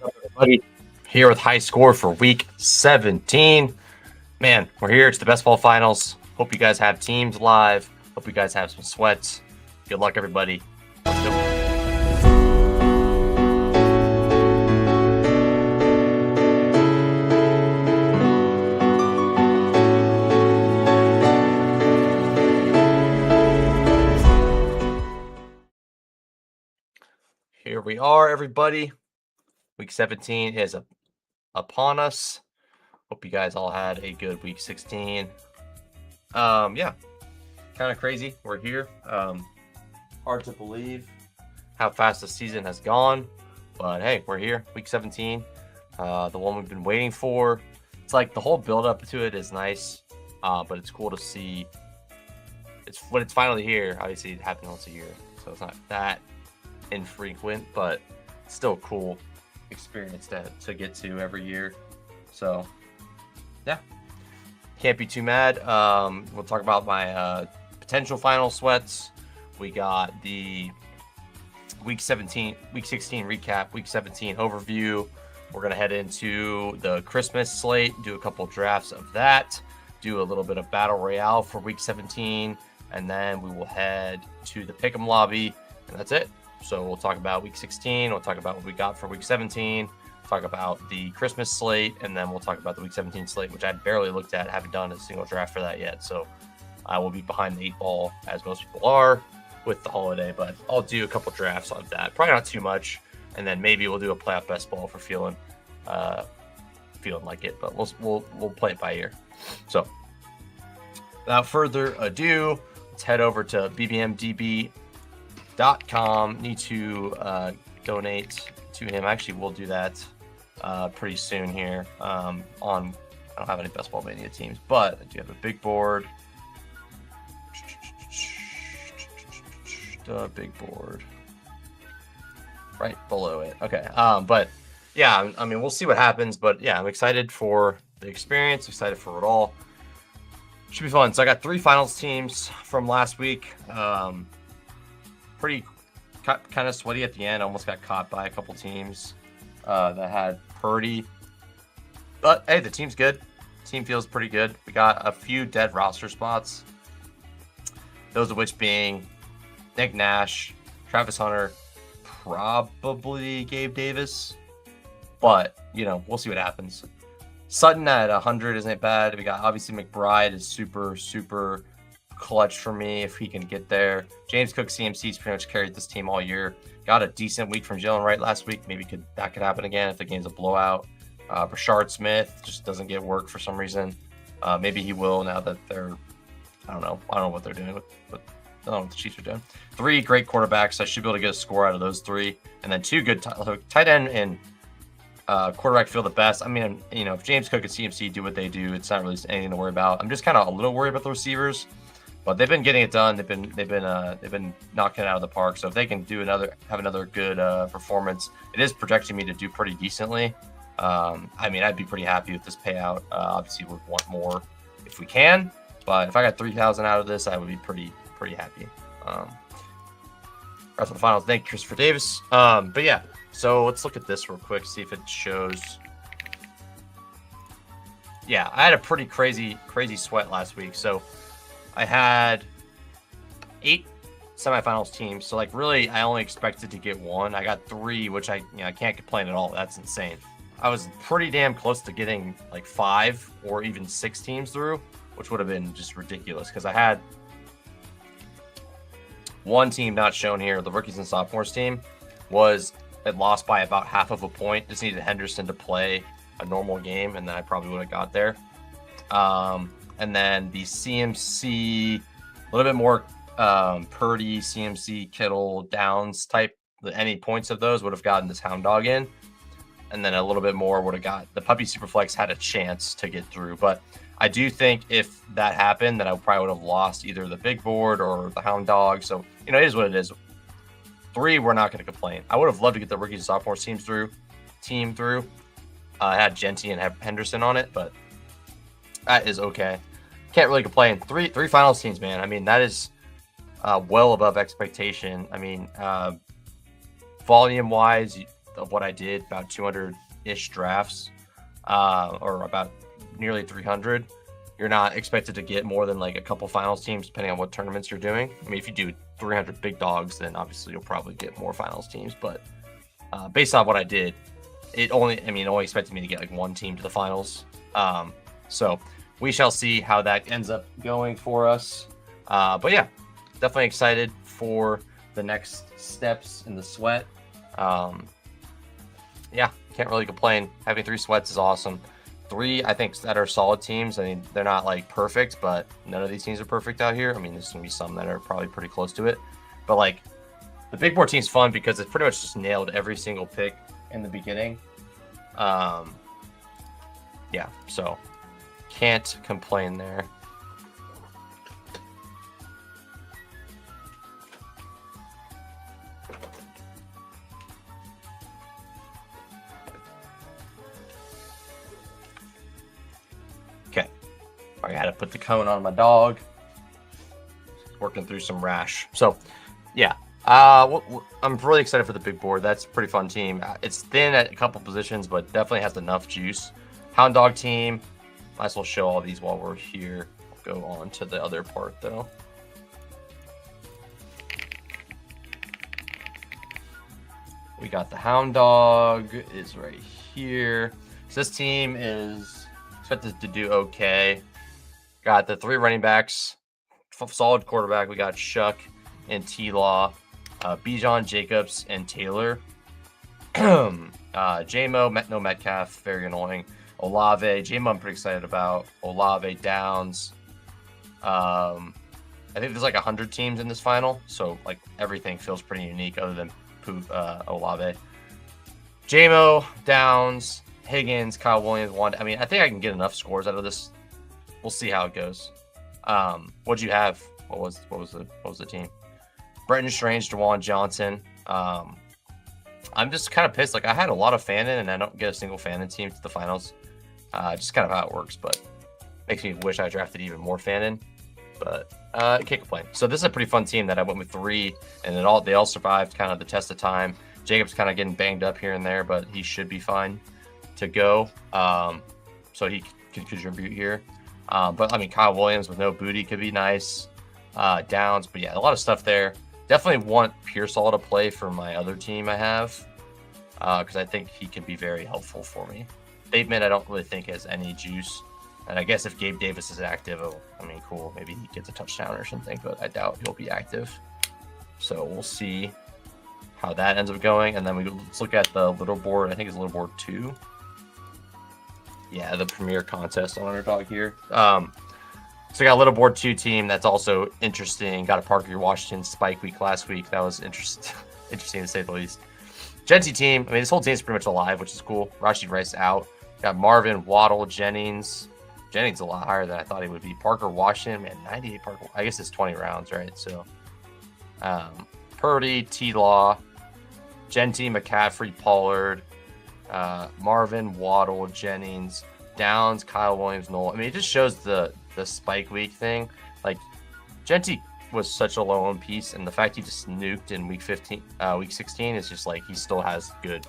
Everybody here with high score for week 17. Man, we're here. It's the best ball finals. Hope you guys have teams live. Hope you guys have some sweats. Good luck, everybody. Let's go. Here we are, everybody. Week 17 is upon us. Hope you guys all had a good week 16. Yeah, kind of crazy. We're here. Hard to believe how fast the season has gone, but hey, we're here. Week 17, the one we've been waiting for. It's like the whole build up to it is nice, but it's cool to see. When it's finally here. Obviously, it happens once a year, so it's not that infrequent, but still cool experience to get to every year. So yeah, can't be too mad. We'll talk about my potential final sweats. We got the week 16 recap, week 17 overview. We're gonna head into the Christmas slate, do a couple drafts of that, do a little bit of Battle Royale for week 17, and then we will head to the Pickem lobby, and that's it. So we'll talk about week 16. We'll talk about what we got for week 17. Talk about the Christmas slate, and then we'll talk about the week 17 slate, which I barely looked at. Haven't done a single draft for that yet. So I will be behind the 8 ball, as most people are, with the holiday. But I'll do a couple drafts on that. Probably not too much. And then maybe we'll do a playoff best ball for feeling like it. But we'll play it by ear. So without further ado, let's head over to bbmdb.com. Need to donate to him. Actually, we'll do that pretty soon here. I don't have any Best Ball Mania teams, but I do have a big board. The big board right below it. Okay. But yeah, I mean, we'll see what happens. But yeah, I'm excited for the experience. Excited for it all. Should be fun. So I got 3 finals teams from last week. Pretty kind of sweaty at the end. Almost got caught by a couple teams that had Purdy. But hey, the team's good. Team feels pretty good. We got a few dead roster spots. Those of which being Nick Nash, Travis Hunter, probably Gabe Davis. But, we'll see what happens. Sutton at 100 isn't bad. We got obviously McBride is super, super clutch for me if he can get there. James Cook CMC's pretty much carried this team all year. Got a decent week from Jalen Wright last week. Maybe that could happen again if the game's a blowout. Rashard Smith just doesn't get work for some reason. Maybe he will now that they're I don't know what they're doing with I don't know what the Chiefs are doing. 3 great quarterbacks. I should be able to get a score out of those 3, and then 2 good tight end and quarterback feel the best. I mean, if James Cook and CMC do what they do, it's not really anything to worry about. I'm just kind of a little worried about the receivers. But they've been getting it done. They've been knocking it out of the park. So if they can have another good performance, it is projecting me to do pretty decently. I mean, I'd be pretty happy with this payout. Obviously, we'd want more if we can. But if I got 3,000 out of this, I would be pretty happy. That's the finals. Thank you, Christopher Davis. But yeah, so let's look at this real quick. See if it shows. Yeah, I had a pretty crazy sweat last week. So I had 8 semifinals teams. So really, I only expected to get 1. I got 3, which I can't complain at all. That's insane. I was pretty damn close to getting 5 or even 6 teams through, which would have been just ridiculous because I had 1 team not shown here. The rookies and sophomores team it lost by about half of a point. Just needed Henderson to play a normal game, and then I probably would have got there. And then the CMC, a little bit more Purdy, CMC, Kittle, Downs type. Any points of those would have gotten this Hound Dog in. And then a little bit more would have got the Puppy Superflex had a chance to get through. But I do think if that happened, then I probably would have lost either the big board or the Hound Dog. So, it is what it is. 3, we're not going to complain. I would have loved to get the rookies and sophomore team through. I had Genty and Henderson on it, but that is okay. Can't really complain. 3 finals teams, man. I mean, that is well above expectation. I mean, volume-wise, of what I did, about 200-ish drafts, or about nearly 300, you're not expected to get more than like a couple finals teams, depending on what tournaments you're doing. I mean, if you do 300 big dogs, then obviously you'll probably get more finals teams. But based on what I did, it only expected me to get like one team to the finals. So we shall see how that ends up going for us. But yeah, definitely excited for the next steps in the sweat. Yeah, can't really complain. Having 3 sweats is awesome. 3, I think, that are solid teams. I mean, they're not like perfect, but none of these teams are perfect out here. I mean, there's gonna be some that are probably pretty close to it. But like, the big board team's fun because it's pretty much just nailed every single pick in the beginning. Yeah, so can't complain there. Okay, I had to put the cone on my dog. Working through some rash. So, yeah. I'm really excited for the big board. That's a pretty fun team. It's thin at a couple positions, but definitely has enough juice. Hound dog team. Might as well show all these while we're here. I'll go on to the other part though. We got the hound dog is right here. So this team is expected to do okay. Got the 3 running backs, solid quarterback. We got Shuck and T-Law, Bijan, Jacobs, and Taylor. J-Mo, no Metcalf, very annoying. Olave, J-Mo I'm pretty excited about. Olave, Downs. I think there's like 100 teams in this final, so like everything feels pretty unique other than Olave. J-Mo, Downs, Higgins, Kyle Williams, Wanda. I mean, I think I can get enough scores out of this. We'll see how it goes. What'd you have? What was the team? Brenton Strange, Dewan Johnson. I'm just kind of pissed. Like, I had a lot of Fannin, and I don't get a single Fannin team to the finals. Just kind of how it works, but makes me wish I drafted even more Fannin. But can't complain. So this is a pretty fun team that I went with 3, and they all survived kind of the test of time. Jacob's kind of getting banged up here and there, but he should be fine to go. So he can contribute here. But I mean, Kyle Williams with no booty could be nice. Downs, but yeah, a lot of stuff there. Definitely want Pearsall to play for my other team I have, because I think he can be very helpful for me. Bateman, I don't really think has any juice, and I guess if Gabe Davis is active, I mean, cool, maybe he gets a touchdown or something, but I doubt he'll be active. So we'll see how that ends up going, and then let's look at the little board. I think it's little board 2. Yeah, the premier contest on Underdog here. So we got a little board 2 team that's also interesting. Got a Parker Washington spike week last week. That was interesting to say the least. Genty team. I mean, this whole team's pretty much alive, which is cool. Rashid Rice out. Got Marvin, Waddle, Jennings. Jennings a lot higher than I thought he would be. Parker Washington, man, 98 Parker. I guess it's 20 rounds, right? So, Purdy, T-Law, Genty, McCaffrey, Pollard, Marvin, Waddle, Jennings, Downs, Kyle Williams, Noel. I mean, it just shows the spike week thing. Like, Genty was such a low on piece, and the fact he just nuked in week 16 is just like he still has good,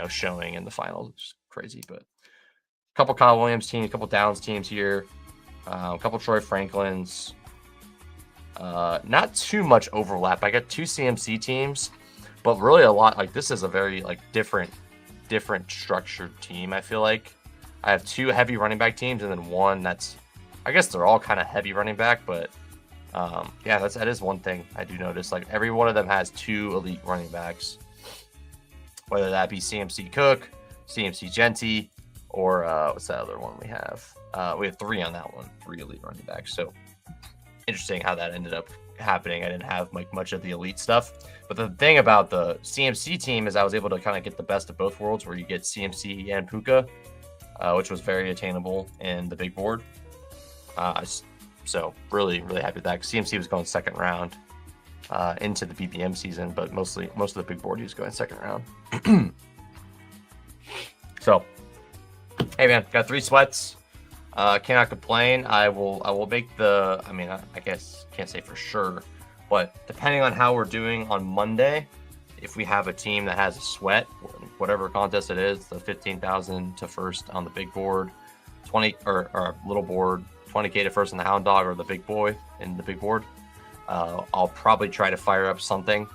showing in the finals, which is crazy. But a couple Kyle Williams teams, a couple Downs teams here, a couple Troy Franklins. Not too much overlap. I got 2 CMC teams, but really a lot. Like, this is a very different structured team. I feel like I have 2 heavy running back teams, and then 1 that's, I guess they're all kind of heavy running back, but yeah, that is one thing I do notice. Like, every one of them has 2 elite running backs, whether that be CMC Cook, CMC Genty, or what's that other one we have? We have 3 on that one, 3 elite running backs. So interesting how that ended up happening. I didn't have much of the elite stuff, but the thing about the CMC team is I was able to kind of get the best of both worlds, where you get CMC and Puka, which was very attainable in the big board. So really happy with that. CMC was going second round into the BPM season, but most of the big board he was going second round. So, hey man, got 3 sweats. Cannot complain. I will make I mean, I guess can't say for sure, but depending on how we're doing on Monday, if we have a team that has a sweat, whatever contest it is, the 15,000 to first on the big board, 20 or little board, 20K to first in the hound dog, or the big boy in the big board, I'll probably try to fire up something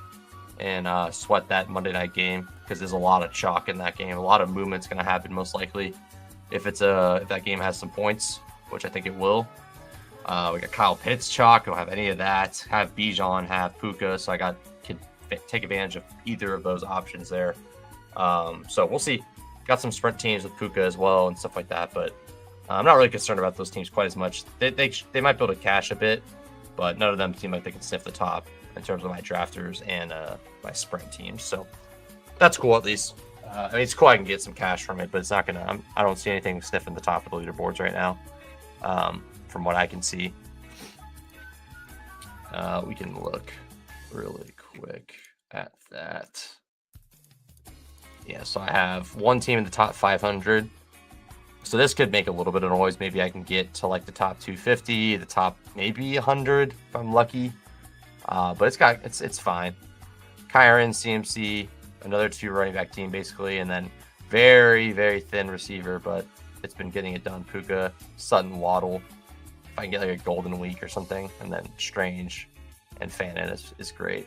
and sweat that Monday night game, because there's a lot of chalk in that game. A lot of movement's going to happen most likely if that game has some points, which I think it will. We got Kyle Pitts chalk. Don't have any of that. Have Bijan, have Puka, so I can take advantage of either of those options there. So we'll see. Got some sprint teams with Puka as well and stuff like that, but I'm not really concerned about those teams quite as much. They might be able to cash a bit, but none of them seem like they can sniff the top in terms of my drafters and my sprint teams. So that's cool at least. I mean, it's cool I can get some cash from it, but it's not gonna. I don't see anything sniffing the top of the leaderboards right now, from what I can see. We can look really quick at that. Yeah, so I have one team in the top 500. So this could make a little bit of noise. Maybe I can get to like the top 250, the top maybe 100 if I'm lucky. But it's fine. Kyron, CMC, another 2 running back team basically, and then very, very thin receiver, but it's been getting it done. Puka, Sutton, Waddle. If I can get like a golden week or something, and then Strange and Fannin is great.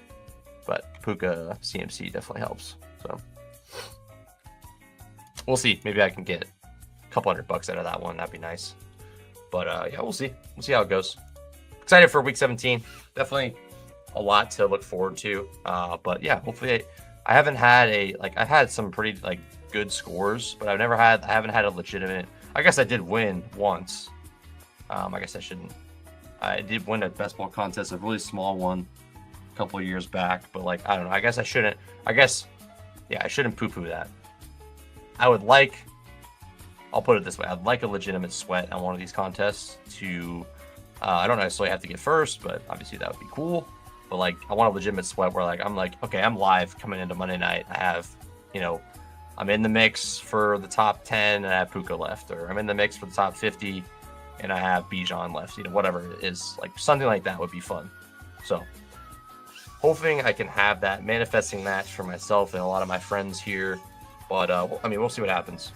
But Puka, CMC definitely helps. So we'll see. Maybe I can get a couple $100 out of that one. That'd be nice. But yeah, we'll see. We'll see how it goes. Excited for week 17. Definitely a lot to look forward to. But yeah, hopefully I haven't had I've had some pretty good scores, but I haven't had a legitimate. I guess I did win once. I guess I shouldn't. I did win a Bestball contest, a really small one, a couple of years back. But I don't know. I guess I shouldn't. Yeah, I shouldn't poo-poo that. I'll put it this way. I'd like a legitimate sweat on one of these contests to. I don't necessarily have to get first, but obviously that would be cool. But I want a legitimate sweat where I'm okay, I'm live coming into Monday night. I have, I'm in the mix for the top 10 and I have Puka left, or I'm in the mix for the top 50 and I have Bijan left. Whatever it is, something like that would be fun. So hoping I can have that, manifesting that for myself and a lot of my friends here. But I mean, we'll see what happens.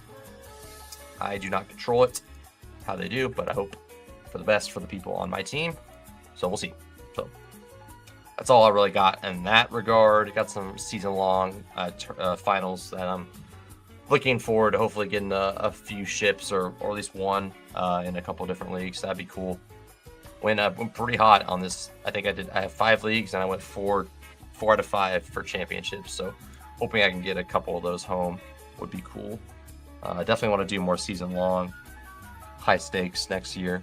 I do not control it, how they do, but I hope for the best for the people on my team. So we'll see. So that's all I really got in that regard. Got some season-long finals that I'm looking forward to hopefully getting a few ships or at least one in a couple of different leagues. That'd be cool. Went pretty hot on this. I have 5 leagues and I went 4 out of 5 for championships. So hoping I can get a couple of those home would be cool. I definitely want to do more season-long, high stakes next year.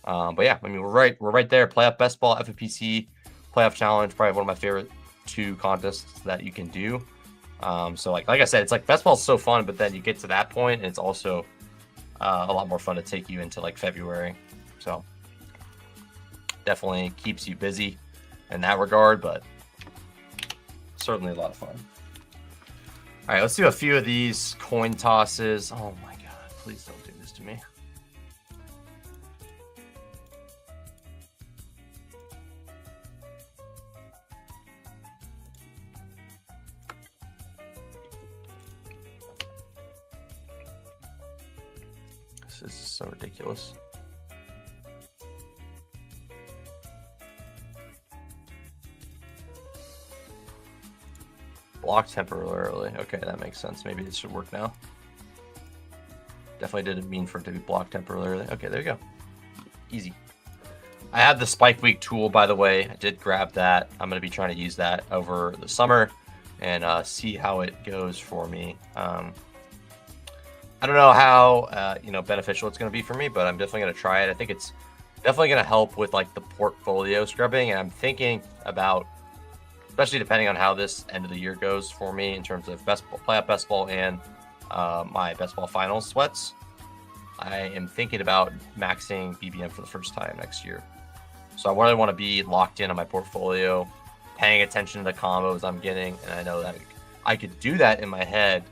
But yeah, I mean, we're right there. Playoff Bestball, FFPC, Playoff Challenge, probably one of my favorite 2 contests that you can do. So like I said, it's Bestball's so fun, but then you get to that point, and it's also a lot more fun to take you into February. So definitely keeps you busy in that regard, but certainly a lot of fun. All right, let's do a few of these coin tosses. Oh my God, please don't do this to me. This is so ridiculous. Block temporarily. Okay, that makes sense. Maybe it should work now. Definitely didn't mean for it to be blocked temporarily. Okay, there you go. Easy. I have the Spike Week tool, by the way. I did grab that. I'm going to be trying to use that over the summer and see how it goes for me. I don't know how beneficial it's going to be for me, but I'm definitely going to try it. I think it's definitely going to help with the portfolio scrubbing, and I'm thinking about, especially depending on how this end of the year goes for me in terms of playoff Bestball and my Bestball finals sweats. I am thinking about maxing BBM for the first time next year. So I really want to be locked in on my portfolio, paying attention to the combos I'm getting, and I know that I could do that in my head,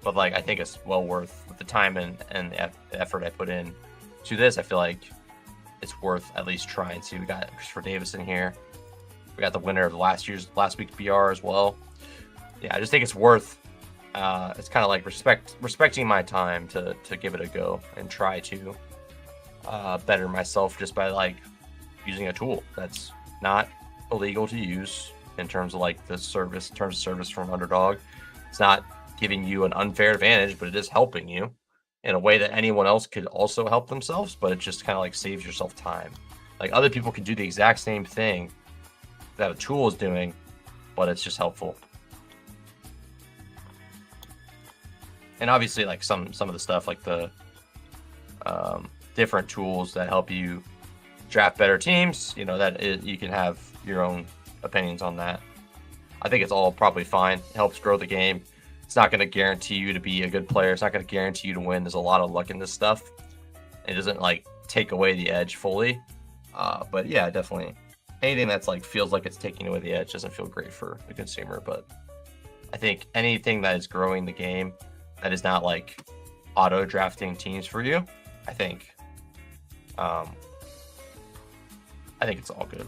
but I think it's well worth with the time and the effort I put in to this. I feel like it's worth at least trying to. We got Christopher Davis in here. We got the winner of last week's BR as well. yeah, I just think it's worth. It's kind of like respecting my time to give it a go and try to better myself just by like using a tool that's not illegal to use in terms of like the service, terms of service from Underdog. It's not giving you an unfair advantage, but it is helping you in a way that anyone else could also help themselves, but it just kind of like saves yourself time. Like other people can do the exact same thing that a tool is doing, but it's just helpful. And obviously like some of the stuff like the different tools that help you draft better teams, you know, you can have your own opinions on that. I think it's all probably fine. It helps grow the game. It's not going to guarantee you to be a good player. It's not going to guarantee you to win. There's a lot of luck in this stuff. It doesn't like take away the edge fully. But yeah, definitely anything that's like feels like it's taking away the edge doesn't feel great for the consumer. But I think anything that is growing the game that is not like auto drafting teams for you, I think it's all good.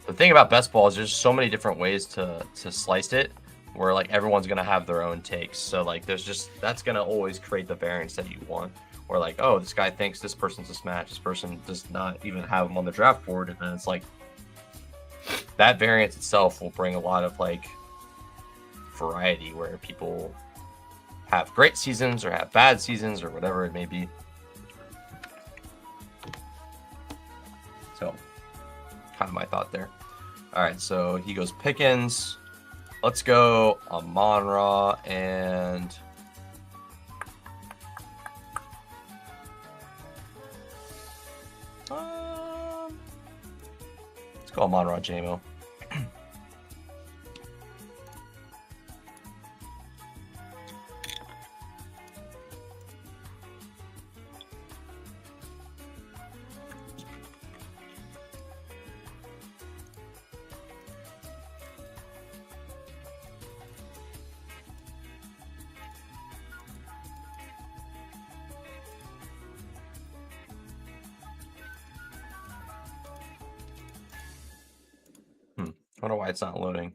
The thing about Bestball is there's so many different ways to slice it, where like everyone's gonna have their own takes. So like that's gonna always create the variance that you want. Or like, oh, this guy thinks this person's a smash, this person does not even have him on the draft board, and then it's like that variance itself will bring a lot of like variety where people have great seasons or have bad seasons or whatever it may be. So kind of my thought there. All right, so he goes Pickens. Let's go Amon-Ra and let's go Amon-Ra JMO. I wonder why it's not loading.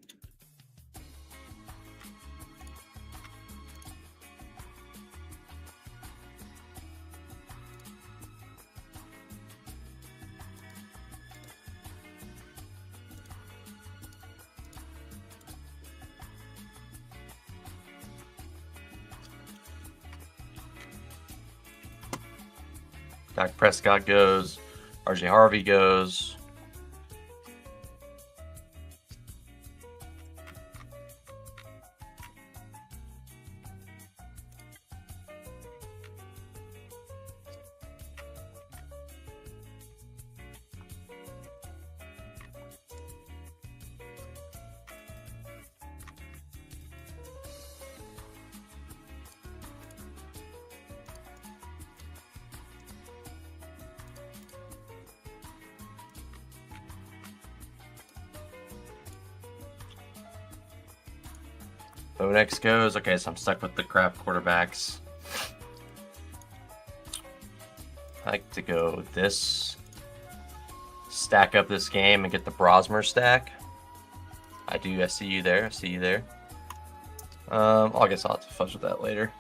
Dak Prescott goes. RJ Harvey goes. Bo next goes. Okay, so I'm stuck with the crap quarterbacks. I like to go this. Stack up this game and get the Brosmer stack. I do. I see you there. I see you there. I guess I'll have to fudge with that later.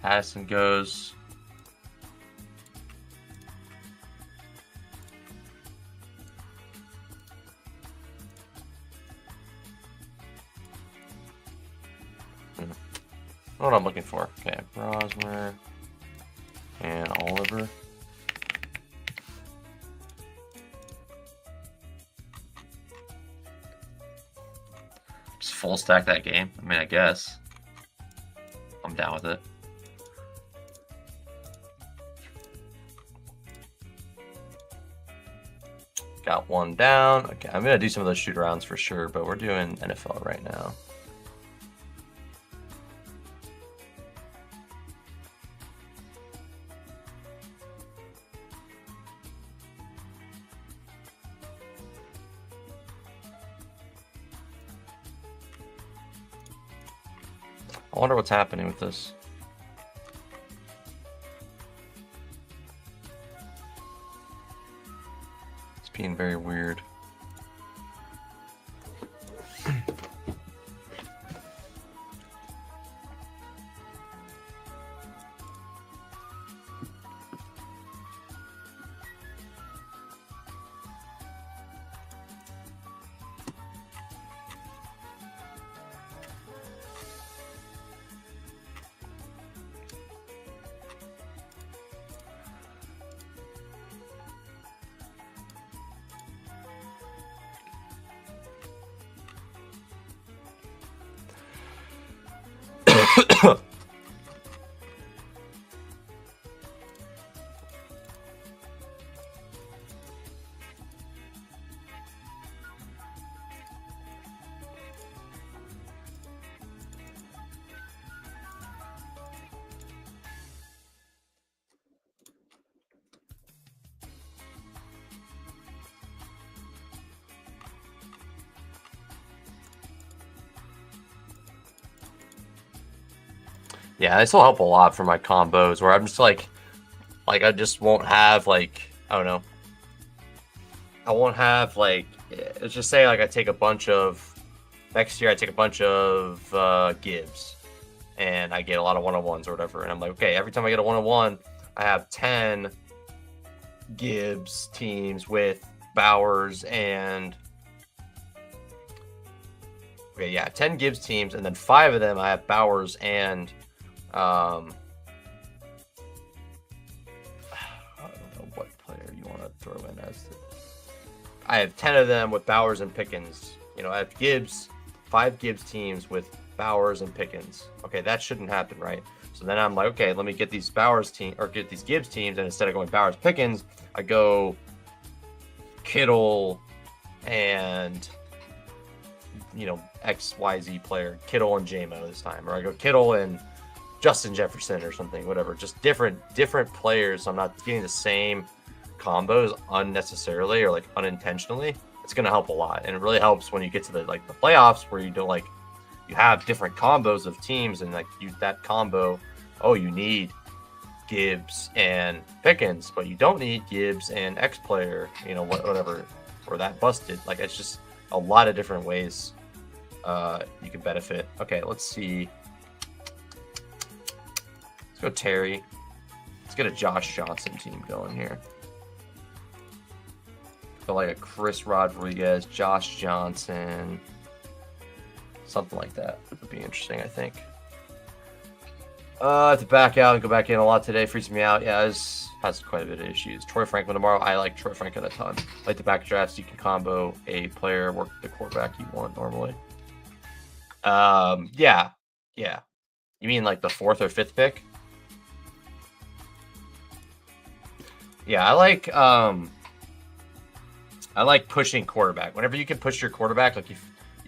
Addison goes. What I'm looking for. Okay, Brosmer and Oliver. Just full stack that game. I mean, I guess. I'm down with it. Got one down. Okay, I'm gonna do some of those shoot arounds for sure, but we're doing NFL right now. I wonder what's happening with this. It's being very weird. Yeah, this will help a lot for my combos where I'm just like I just won't have like, I don't know. I won't have like, let's just say like I take a bunch of, next year I take a bunch of Gibbs and I get a lot of one-on-ones or whatever. And I'm like, okay, every time I get a one-on-one, I have 10 Gibbs teams with Bowers and, okay, yeah, 10 Gibbs teams. And then 5 of them I have Bowers and, I don't know what player you want to throw in as. I have 10 of them with Bowers and Pickens. You know, I have Gibbs, 5 Gibbs teams with Bowers and Pickens. Okay, that shouldn't happen, right? So then I'm like, okay, let me get these Bowers team or get these Gibbs teams, and instead of going Bowers Pickens, I go Kittle and, you know, XYZ player, Kittle and JMO this time, or I go Kittle and Justin Jefferson or something, whatever. Just different players. So I'm not getting the same combos unnecessarily or like unintentionally. It's gonna help a lot, and it really helps when you get to the the playoffs where you don't like you have different combos of teams and like you that combo. Oh, you need Gibbs and Pickens, but you don't need Gibbs and X player. You know whatever, or that busted. Like it's just a lot of different ways you can benefit. Okay, let's see. Let's go Terry. Let's get a Josh Johnson team going here. Go like a Chris Rodriguez, Josh Johnson, something like that would be interesting, I think. I have to back out and go back in a lot today. Freezing me out. Yeah, it has quite a bit of issues. Troy Franklin tomorrow. I like Troy Franklin a ton. Like the back drafts, you can combo a player, work the quarterback you want normally. Yeah. You mean like the 4th or 5th pick? Yeah, I like pushing quarterback. Whenever you can push your quarterback, like you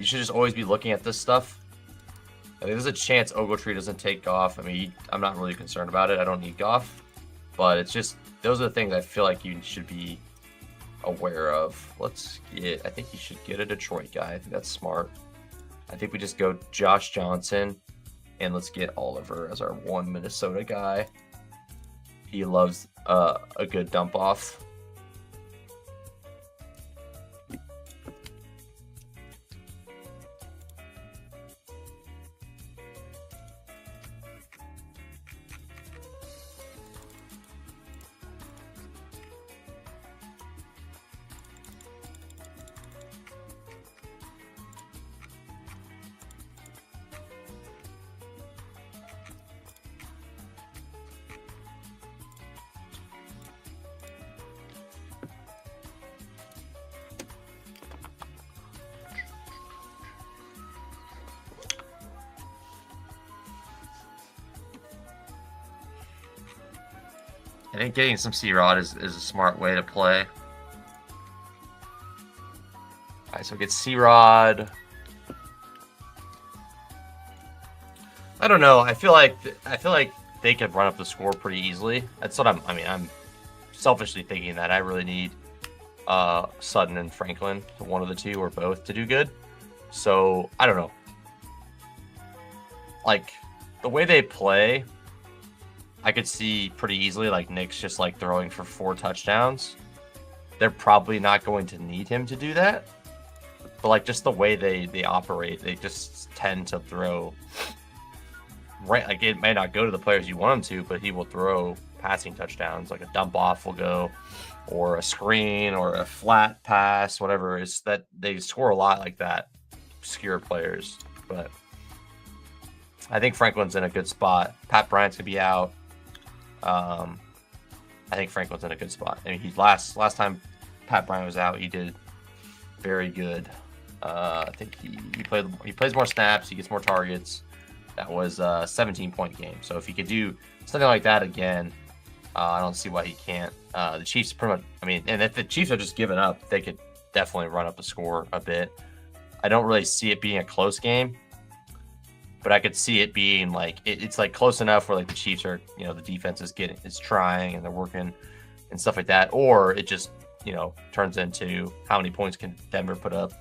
should just always be looking at this stuff. I mean, there's a chance Ogletree doesn't take Goff. I mean, I'm not really concerned about it. I don't need Goff, but it's just those are the things I feel like you should be aware of. I think you should get a Detroit guy. I think that's smart. I think we just go Josh Johnson, and let's get Oliver as our one Minnesota guy. He loves a good dump off. I think getting some C-Rod is a smart way to play. All right, so we get C-Rod. I don't know. I feel like they could run up the score pretty easily. That's what I'm selfishly thinking that I really need Sutton and Franklin, one of the two or both, to do good. So I don't know. Like the way they play, I could see pretty easily like Nick's just like throwing for 4 touchdowns. They're probably not going to need him to do that. But like just the way they operate, they just tend to throw right. Like it may not go to the players you want him to, but he will throw passing touchdowns. Like a dump off will go, or a screen, or a flat pass, whatever. Is that they score a lot like that. Obscure players, but I think Franklin's in a good spot. Pat Bryant's gonna be out. I think Franklin's in a good spot. I mean, he's last time Pat Bryant was out, he did very good. I think he plays more snaps, he gets more targets. That was a 17-point game. So if he could do something like that again, I don't see why he can't. The Chiefs pretty much. I mean, and if the Chiefs are just giving up, they could definitely run up the score a bit. I don't really see it being a close game, but I could see it being like it's like close enough where like the Chiefs are, the defense is trying and they're working and stuff like that, or it just turns into how many points can Denver put up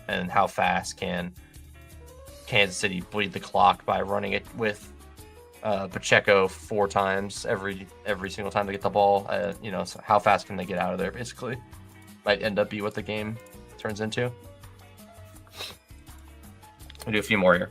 and how fast can Kansas City bleed the clock by running it with Pacheco 4 times every single time they get the ball. So how fast can they get out of there? Basically, might end up be what the game turns into. We'll do a few more here.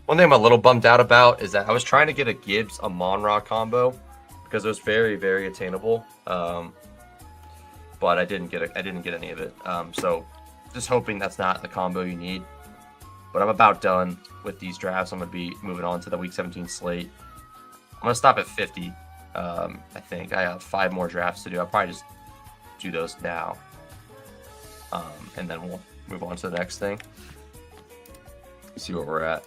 One thing I'm a little bummed out about is that I was trying to get a Gibbs Amon-Ra combo because it was very, very attainable, but I didn't get any of it. So just hoping that's not the combo you need. But I'm about done with these drafts. I'm going to be moving on to the Week 17 slate. I'm going to stop at 50. I think I have 5 more drafts to do. I'll probably just do those now, and then we'll move on to the next thing. See where we're at.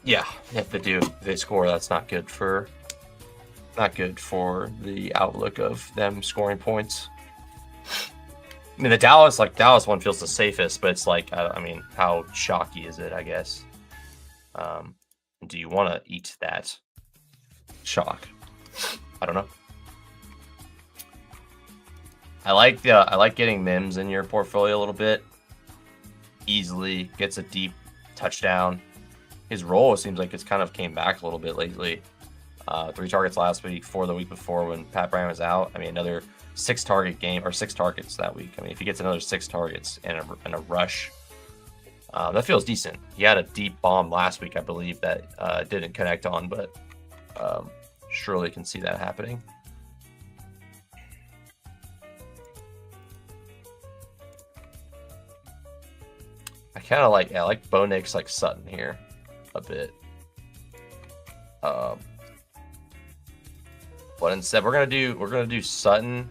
Yeah, if they score, that's not good for the outlook of them scoring points. I mean, the Dallas one feels the safest, but it's like, I mean, how chalky is it? I guess. Do you want to eat that chalk? I don't know. I like getting Mims in your portfolio a little bit. Easily gets a deep touchdown. His role seems like it's kind of came back a little bit lately. 3 targets last week, 4 the week before when Pat Bryant was out. I mean, another 6 targets that week. I mean, if he gets another 6 targets and a rush, that feels decent. He had a deep bomb last week, I believe, that didn't connect on, but surely can see that happening. I like Bo Nix like Sutton here a bit. But instead we're gonna do Sutton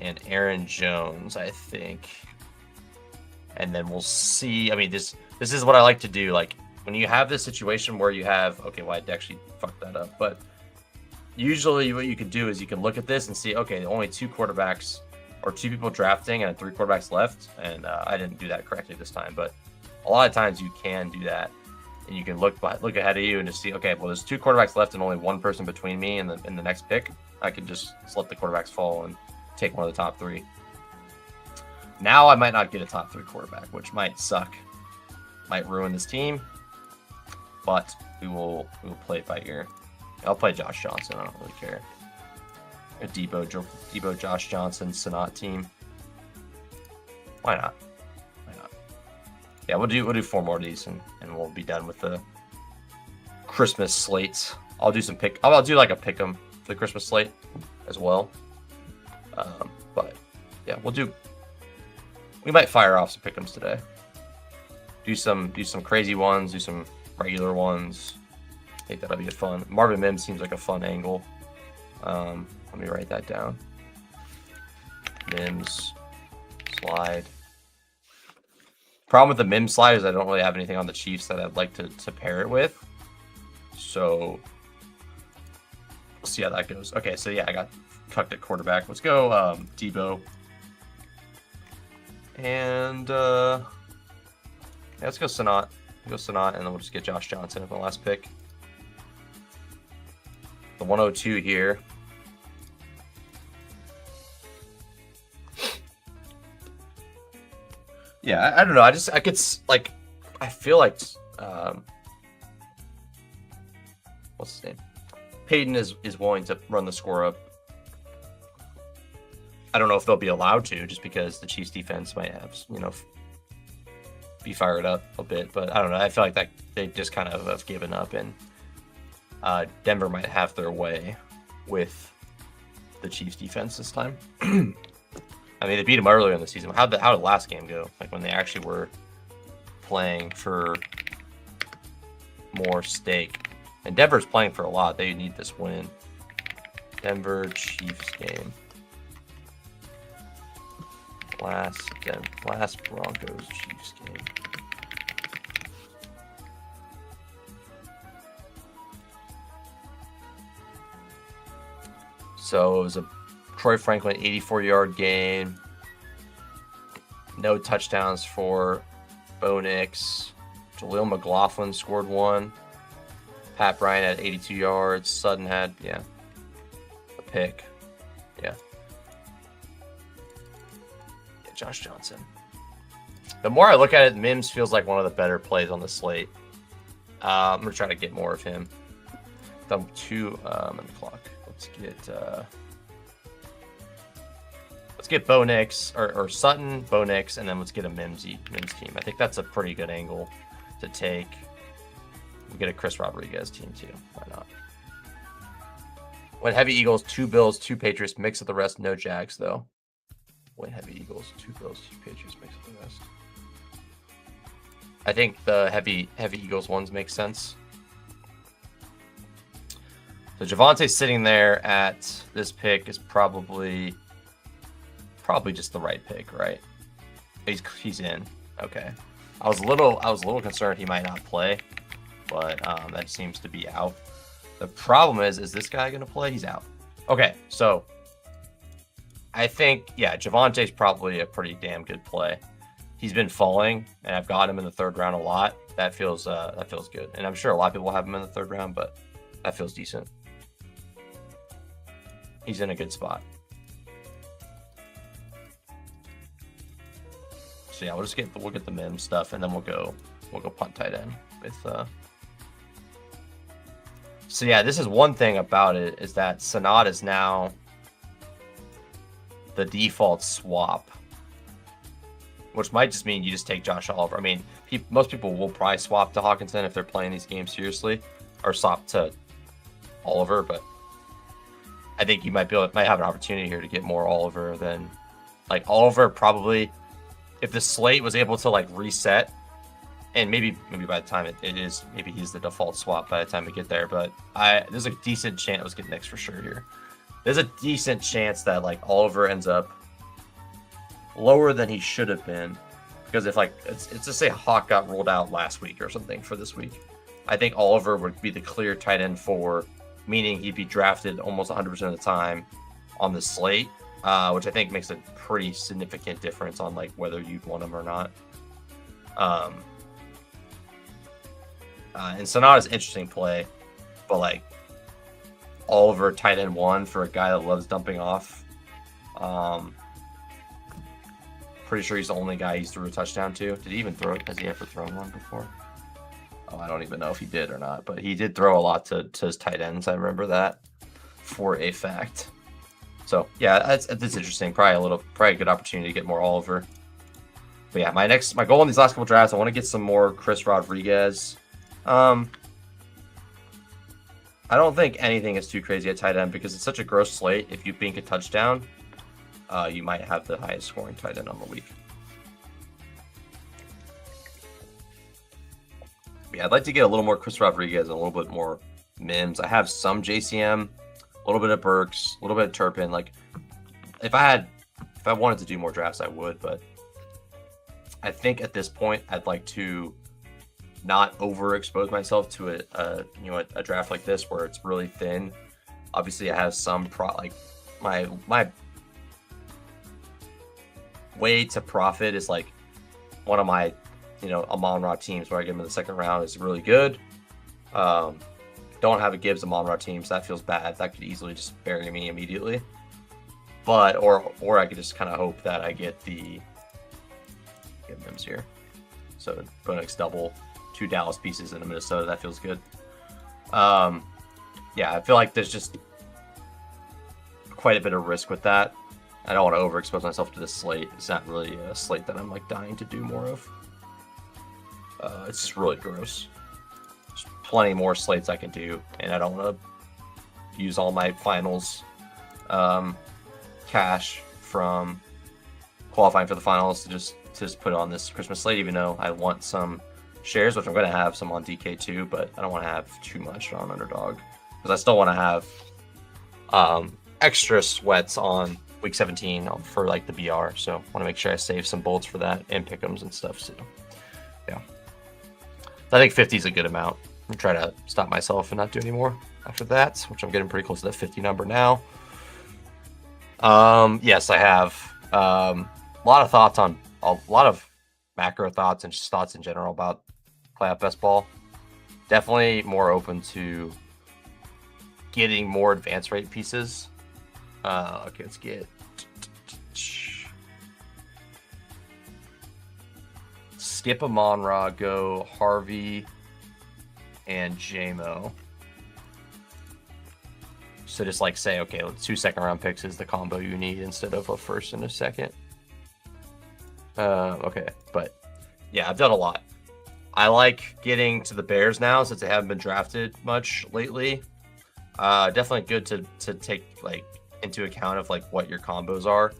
and Aaron Jones, I think. And then we'll see. I mean, this is what I like to do. Like when you have this situation where you have, okay, well, I'd actually fuck that up. But usually what you can do is you can look at this and see, okay, only 2 quarterbacks or 2 people drafting and 3 quarterbacks left. And I didn't do that correctly this time, but a lot of times you can do that. And you can look ahead of you and just see, okay, well, there's 2 quarterbacks left and only 1 person between me and in the next pick. I can just let the quarterbacks fall and take one of the top 3. Now I might not get a top 3 quarterback, which might suck, might ruin this team. But we will play it by ear. I'll play Josh Johnson. I don't really care. A Debo Josh Johnson Sonat team. Why not? Yeah, we'll do 4 more of these and we'll be done with the Christmas slates. I'll do like a Pickem for the Christmas slate as well. But yeah, we might fire off some Pickems today. Do some crazy ones, do some regular ones. I think that'll be a fun. Marvin Mims seems like a fun angle. Let me write that down. Mims slide. Problem with the Mims slide is I don't really have anything on the Chiefs that I'd like to pair it with. So we'll see how that goes. Okay, so yeah, I got cucked at quarterback. Let's go Debo. And yeah, let's go Sanat. Go Sanat, and then we'll just get Josh Johnson at the last pick. The 102 here. Yeah, I don't know. I could like, I feel like, what's his name? Peyton is willing to run the score up. I don't know if they'll be allowed to, just because the Chiefs defense might have, you know, be fired up a bit. But I don't know. I feel like that they just kind of have given up, and Denver might have their way with the Chiefs defense this time. I mean, they beat them earlier in the season. How did the last game go? Like when they actually were playing for more stake. And Denver's playing for a lot. They need this win. Denver Chiefs game. Last Broncos Chiefs game. So it was a Troy Franklin 84-yard game. No touchdowns for Bo Nix. Jaleel McLaughlin scored one. Pat Bryant had 82 yards. Sutton had, a pick. Yeah. Josh Johnson. The more I look at it, Mims feels like one of the better plays on the slate. I'm going to try to get more of him. Thumb 2 on the clock. Let's get Bo Nix or Sutton, Bo Nix, and then let's get a Mims team. I think that's a pretty good angle to take. We'll get a Chris Rodriguez team too. Why not? Went heavy Eagles, 2 Bills, 2 Patriots. Mix of the rest. No Jags though. Went heavy Eagles, 2 Bills, 2 Patriots. Mix of the rest. I think the heavy Eagles ones make sense. So Javonte's sitting there at this pick is probably just the right pick, right? He's in. Okay. I was a little concerned he might not play, but that seems to be out. The problem is this guy gonna play? He's out. Okay, so I think Javonte's probably a pretty damn good play. He's been falling, and I've got him in the 3rd round a lot. That feels good, and I'm sure a lot of people have him in the 3rd round, but that feels decent. He's in a good spot. So yeah, we'll get the Mims stuff, and then we'll go punt tight end with. So yeah, this is one thing about it is that Sanat is now the default swap, which might just mean you just take Josh Oliver. I mean, most people will probably swap to Hawkinson if they're playing these games seriously, or swap to Oliver, but I think you might have an opportunity here to get more Oliver than like Oliver probably. If the slate was able to like reset, and maybe by the time it is, maybe he's the default swap by the time we get there. But there's a decent chance. Let's get Knicks for sure here. There's a decent chance that like Oliver ends up lower than he should have been, because if like it's just say Hawk got rolled out last week or something for this week, I think Oliver would be the clear tight end 4, meaning he'd be drafted almost 100% of the time on the slate, which I think makes a pretty significant difference on like whether you'd want him or not. And Sonata's an interesting play, but like Oliver tight end 1 for a guy that loves dumping off. Pretty sure he's the only guy he's threw a touchdown to. Did he even throw it? Has he ever thrown one before? Oh, I don't even know if he did or not, but he did throw a lot to his tight ends. I remember that for a fact. So yeah, that's interesting. Probably a good opportunity to get more Oliver. But yeah, my goal in these last couple drafts, I want to get some more Chris Rodriguez. I don't think anything is too crazy at tight end because it's such a gross slate. If you bink a touchdown, you might have the highest scoring tight end on the week. But yeah, I'd like to get a little more Chris Rodriguez and a little bit more Mims. I have some JCM, a little bit of Burks, a little bit of Turpin. Like, if I wanted to do more drafts, I would, but I think at this point I'd like to not overexpose myself to a draft like this where it's really thin. Obviously, I have some my way to profit is like one of my Amon-Ra teams where I get him in the second round is really good. Don't have a Gibbs Amon-Ra team, so that feels bad. That could easily just bury me immediately. But or I could just kind of hope that I get Mims here. So Bonix double, 2 Dallas pieces in a Minnesota. That feels good. Yeah, I feel like there's just quite a bit of risk with that. I don't want to overexpose myself to this slate. It's not really a slate that I'm like dying to do more of. It's just really gross. There's plenty more slates I can do, and I don't want to use all my finals cash from qualifying for the finals to just put on this Christmas slate, even though I want some shares, which I'm going to have some on DK too, but I don't want to have too much on Underdog because I still want to have extra sweats on week 17 for like the BR. So I want to make sure I save some bolts for that and Pickems and stuff. So yeah, I think 50 is a good amount. I'm trying to stop myself and not do any more after that, which I'm getting pretty close to that 50 number now. Yes, I have a lot of thoughts on a lot of macro thoughts and just thoughts in general about playoff best ball. Definitely more open to getting more advance rate pieces. Okay, let's get skip Amon-Ra, go Harvey and JMO. So just like say, okay, 2 second-round picks is the combo you need instead of a first and a second. Okay, but yeah, I've done a lot. I like getting to the Bears now since they haven't been drafted much lately. Definitely good to take like into account of like what your combos are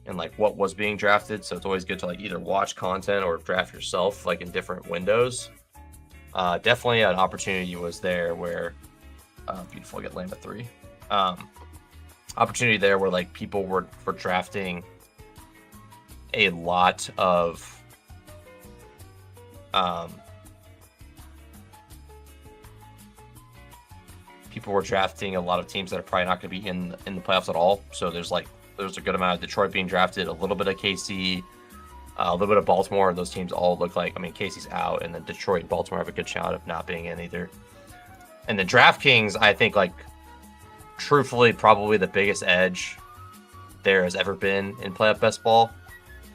and like what was being drafted. So it's always good to like either watch content or draft yourself like in different windows. Definitely an opportunity was there where beautiful, I get Lambda 3. Opportunity there where like people were drafting a lot of people were drafting a lot of teams that are probably not going to be in the playoffs at all. So there's a good amount of Detroit being drafted, a little bit of KC, a little bit of Baltimore. Those teams all look like, I mean, KC's out, and then Detroit and Baltimore have a good shot of not being in either. And the DraftKings, I think, like, truthfully, probably the biggest edge there has ever been in playoff best ball.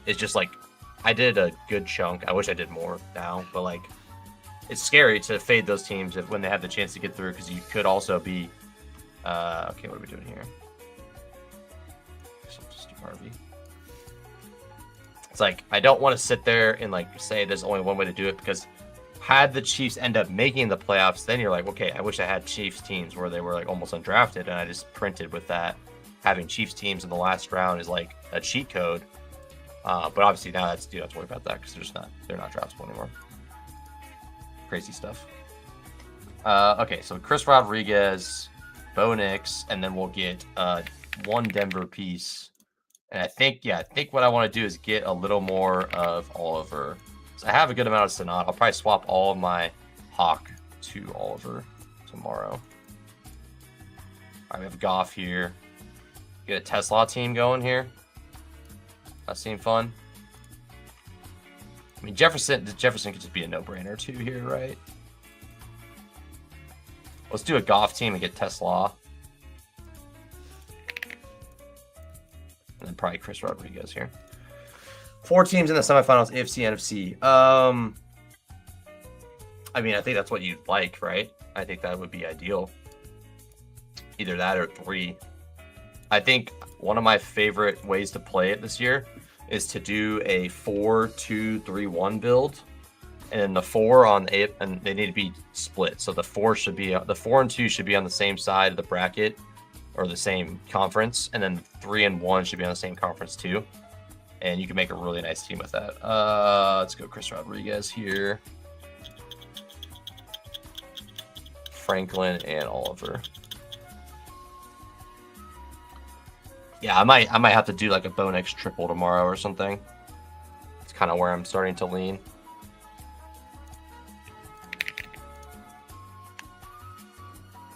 It's just like, I did a good chunk. I wish I did more now, but like, it's scary to fade those teams when they have the chance to get through, because you could also be, okay, what are we doing here? Just do Harvey. It's like, I don't want to sit there and like say there's only one way to do it, because had the Chiefs end up making the playoffs, then you're like, okay, I wish I had Chiefs teams where they were like almost undrafted, and I just printed with that. Having Chiefs teams in the last round is like a cheat code. But obviously now you don't have to worry about that because they're not draftable anymore. Crazy stuff. Okay, so Chris Rodriguez, Bo Nix, and then we'll get one Denver piece. And I think what I want to do is get a little more of Oliver. So I have a good amount of Sanat. I'll probably swap all of my Hawk to Oliver tomorrow. All right, we have Goff here. Get a Tesla team going here. That seemed fun. I mean, Jefferson could just be a no-brainer too here, right? Let's do a Goff team and get Tesla. And then probably Chris Rodriguez here. 4 teams in the semifinals, AFC, NFC. I mean, I think that's what you'd like, right? I think that would be ideal. Either that or 3. I think one of my favorite ways to play it this year is to do a 4-2-3-1 build, and then the 4 on A, and they need to be split. So the 4 and 2 should be on the same side of the bracket or the same conference, and then 3 and 1 should be on the same conference too. And you can make a really nice team with that. Let's go Chris Rodriguez here. Franklin, and Oliver. Yeah, I might have to do like a Bone X triple tomorrow or something. It's kind of where I'm starting to lean.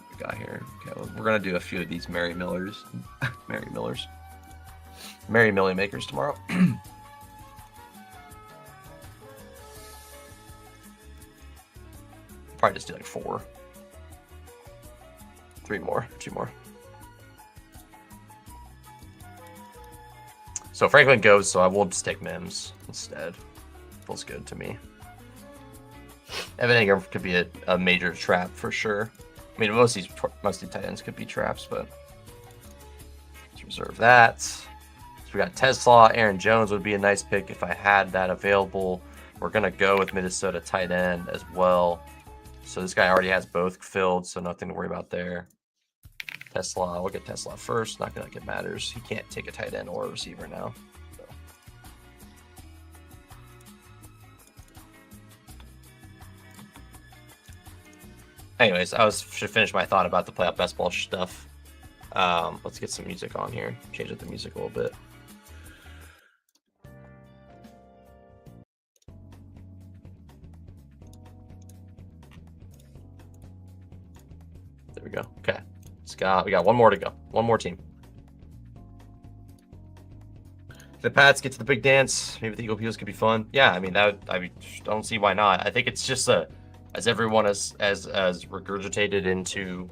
What we got here? Okay, we're gonna do a few of these Mary Millers, Mary Millie Makers tomorrow. Probably just do like 4. 3 more, 2 more. So Franklin goes, so I will just take Mims instead. Feels good to me. Evan Ingram could be a major trap for sure. I mean, most of these tight ends could be traps, but let's reserve that. So we got Tesla. Aaron Jones would be a nice pick if I had that available. We're gonna go with Minnesota tight end as well. So this guy already has both filled, so nothing to worry about there. Tesla, we'll get Tesla first. Not like it matters. He can't take a tight end or a receiver now. So. Anyways, should finish my thought about the playoff best ball stuff. Let's get some music on here. Change up the music a little bit. There we go. Okay. We got one more to go. One more team. If the Pats get to the big dance, maybe the Eagle Peels could be fun. Yeah, I mean I don't see why not. I think it's just as everyone as regurgitated into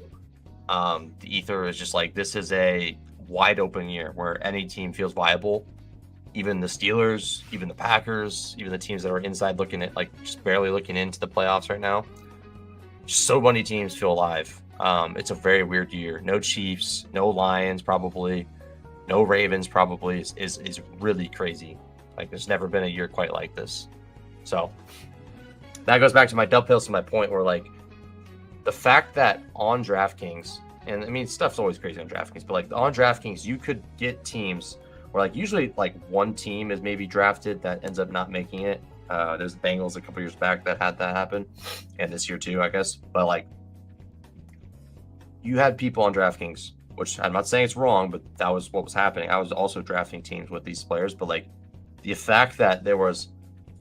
the ether is just like this is a wide open year where any team feels viable. Even the Steelers, even the Packers, even the teams that are inside looking at like just barely looking into the playoffs right now. So many teams feel alive. It's a very weird year. No Chiefs, no Lions, probably no Ravens. Probably is really crazy. Like there's never been a year quite like this. So that goes back to my dovetails to my point where like the fact that on DraftKings, and I mean stuff's always crazy on DraftKings, but like on DraftKings you could get teams where like usually like one team is maybe drafted that ends up not making it. There's the Bengals a couple years back that had that happen, and this year too, I guess. But like, you had people on DraftKings, which I'm not saying it's wrong, but that was what was happening. I was also drafting teams with these players, but like the fact that there was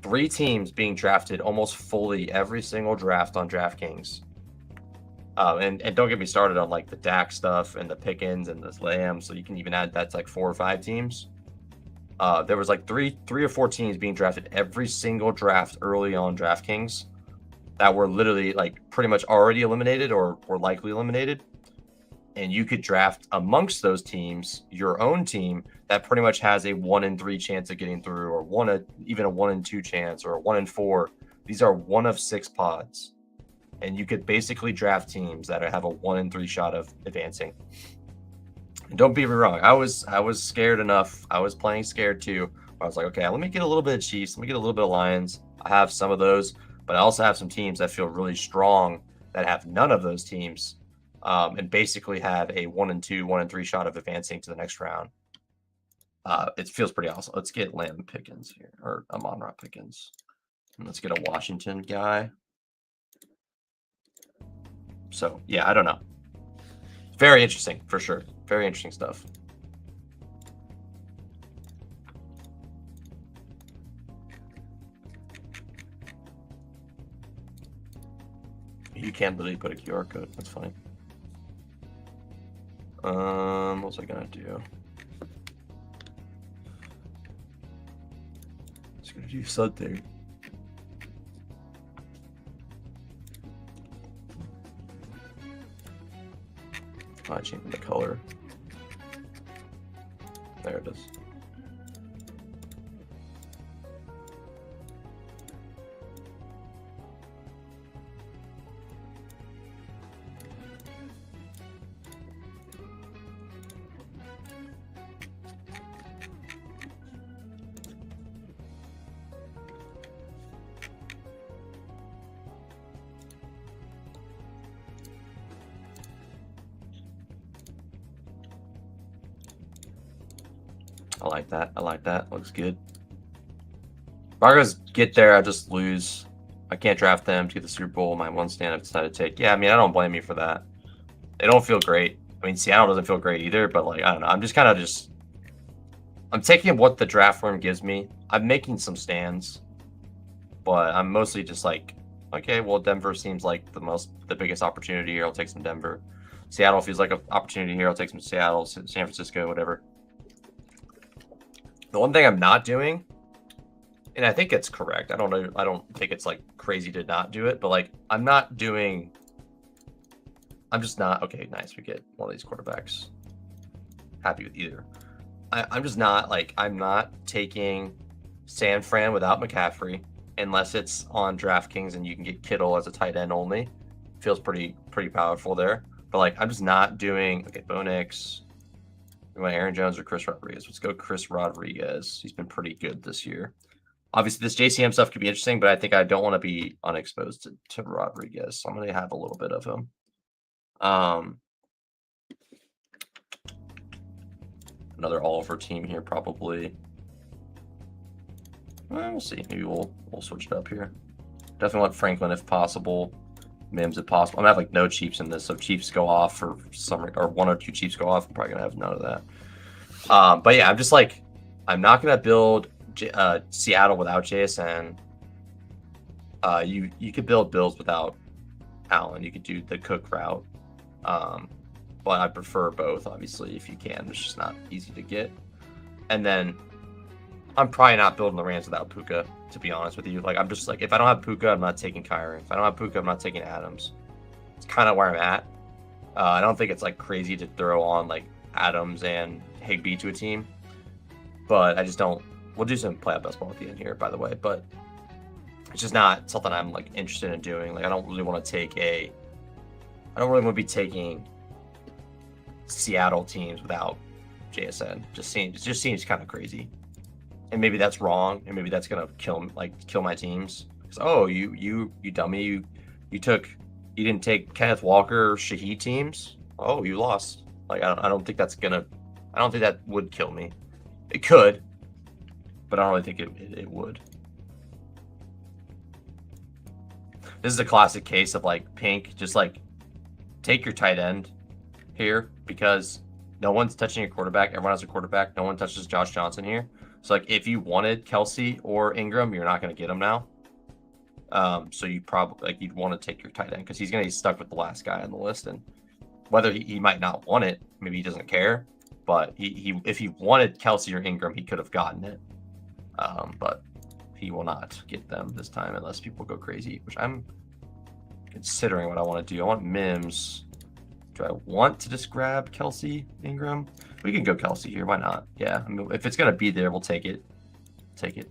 3 teams being drafted almost fully every single draft on DraftKings, and don't get me started on like the Dak stuff and the Pickens and the Lambs. So you can even add that's like 4 or 5 teams. There was like three or 4 teams being drafted every single draft early on DraftKings that were literally like pretty much already eliminated or were likely eliminated. And you could draft amongst those teams your own team that pretty much has a 1 in 3 chance of getting through, or even a 1 in 2 chance, or a 1 in 4. These are 1 of 6 pods, and you could basically draft teams that have a 1 in 3 shot of advancing. And don't be me wrong, I was scared enough. I was playing scared too. I was like, okay, let me get a little bit of Chiefs, let me get a little bit of Lions. I have some of those, but I also have some teams that feel really strong that have none of those teams. And basically have a 1 in 2, 1 in 3 shot of advancing to the next round. It feels pretty awesome. Let's get Lamb Pickens here, or Amon-Ra Pickens. And let's get a Washington guy. So, yeah, I don't know. Very interesting, for sure. Very interesting stuff. You can literally put a QR code. That's funny. What was I gonna do? I was gonna do something. I changed the color. There it is. I like that. Looks good. If I just get there, I just lose. I can't draft them to get the Super Bowl. My one stand I've decided to take. Yeah, I mean, I don't blame you for that. They don't feel great. I mean, Seattle doesn't feel great either, but like, I don't know. I'm just kind of I'm taking what the draft form gives me. I'm making some stands, but I'm mostly just like, okay, well, Denver seems like the biggest opportunity here. I'll take some Denver. Seattle feels like an opportunity here. I'll take some Seattle, San Francisco, whatever. The one thing I'm not doing, and I think it's correct. I don't know. I don't think it's like crazy to not do it, but like I'm just not. Okay, nice. We get one of these quarterbacks. Happy with either. I'm just not like, I'm not taking San Fran without McCaffrey unless it's on DraftKings and you can get Kittle as a tight end only. Feels pretty powerful there. But like, I'm just not doing, okay, Bo Nix. You want Aaron Jones or Chris Rodriguez? Let's go Chris Rodriguez. He's been pretty good this year. Obviously, this JCM stuff could be interesting, but I think I don't want to be unexposed to Rodriguez. So I'm going to have a little bit of him. Another Oliver team here, probably. Well, we'll see. Maybe we'll switch it up here. Definitely want Franklin if possible. Mims if possible. I'm gonna have like no Chiefs in this, so Chiefs go off or one or two Chiefs go off. I'm probably gonna have none of that. But yeah, I'm just like, I'm not gonna build Seattle without JSN. You could build Bills without Allen. You could do the Cook route. But I prefer both, obviously, if you can. It's just not easy to get. And then I'm probably not building the Rams without Puka, to be honest with you. Like, I'm just like, if I don't have Puka, I'm not taking Kyrie. If I don't have Puka, I'm not taking Adams. It's kind of where I'm at. I don't think it's like crazy to throw on like Adams and Higbee to a team, but I just don't. We'll do some playoff Bestball at the end here, by the way, but it's just not something I'm like interested in doing. Like, I don't really want to be taking Seattle teams without JSN. It just seems kind of crazy, and maybe that's wrong, and maybe that's gonna kill my teams. Because, oh, you dummy, you didn't take Kenneth Walker or Shaheed teams. Oh, you lost. Like, I don't think that would kill me. It could, but I don't really think it would. This is a classic case of like Pink, just like take your tight end here because no one's touching your quarterback. Everyone has a quarterback. No one touches Josh Johnson here. So like, if you wanted Kelsey or Ingram, you're not going to get them now. So you probably you'd want to take your tight end because he's going to be stuck with the last guy on the list, and whether he might not want it, maybe he doesn't care. But if he wanted Kelsey or Ingram, he could have gotten it. But he will not get them this time unless people go crazy, which I'm considering what I want to do. I want Mims. Do I want to just grab Kelsey, Ingram? We can go Kelsey here. Why not? Yeah, I mean, if it's going to be there, we'll take it. Take it.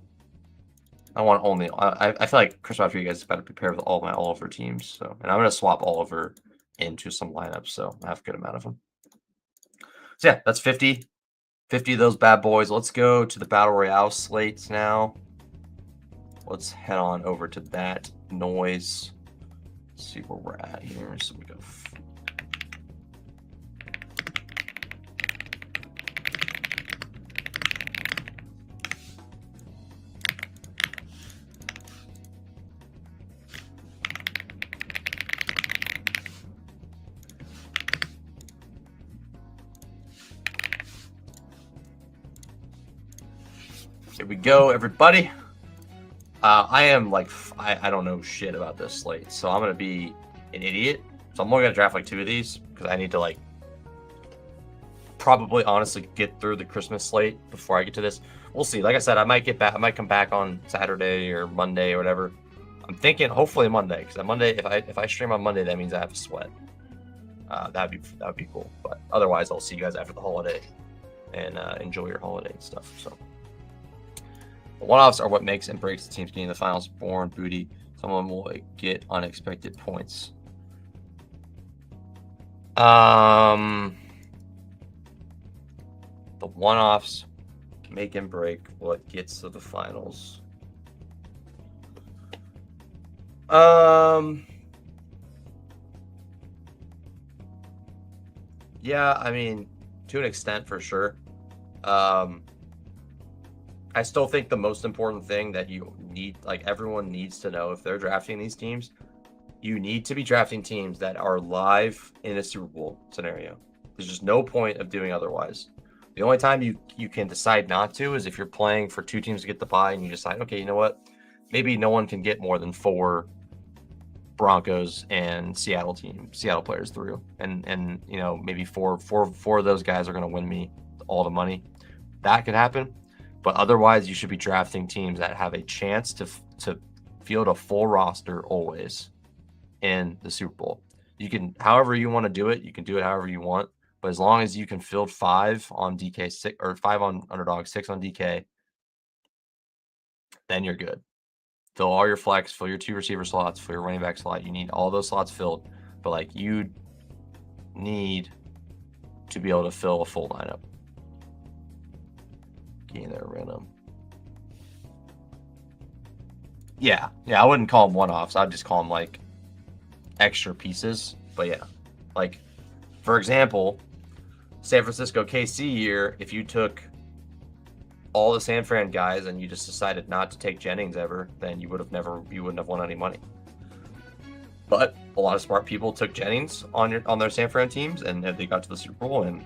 I want only. I feel like Chris Rodriguez is about to prepare with all my Oliver teams. So, and I'm going to swap Oliver into some lineups. So I have a good amount of them. So yeah, that's 50. 50 of those bad boys. Let's go to the Battle Royale slates now. Let's head on over to that noise. Let's see where we're at here. So we go. Here we go, everybody. I am like, I don't know shit about this slate, so I'm going to be an idiot. So I'm only going to draft like 2 of these because I need to like probably honestly get through the Christmas slate before I get to this. We'll see. Like I said, I might come back on Saturday or Monday or whatever. I'm thinking hopefully Monday, because on Monday, if I stream on Monday, that means I have a sweat. That'd be cool. But otherwise, I'll see you guys after the holiday and enjoy your holiday and stuff. So. The one-offs are what makes and breaks the teams getting in the finals. Born booty. Someone will get unexpected points. The one-offs make and break what gets to the finals. Yeah, I mean, to an extent, for sure. I still think the most important thing that you need, like, everyone needs to know if they're drafting these teams, you need to be drafting teams that are live in a Super Bowl scenario. There's just no point of doing otherwise. The only time you can decide not to is if you're playing for 2 teams to get the bye and you decide, okay, you know what? Maybe no one can get more than 4 Broncos and Seattle players through. And you know, maybe four of those guys are going to win me all the money. That could happen. But otherwise, you should be drafting teams that have a chance to field a full roster always in the Super Bowl. You can, however you want to do it, you can do it however you want. But as long as you can field 5 on DK, 6 or 5 on underdog, 6 on DK, then you're good. Fill all your flex, fill your 2 receiver slots, fill your running back slot. You need all those slots filled. But like, you need to be able to fill a full lineup. Getting there random. Yeah, I wouldn't call them one-offs. I'd just call them like extra pieces. But yeah, like, for example, San Francisco KC year, if you took all the San Fran guys and you just decided not to take Jennings ever, then you wouldn't have won any money. But a lot of smart people took Jennings on their San Fran teams, and they got to the Super Bowl, and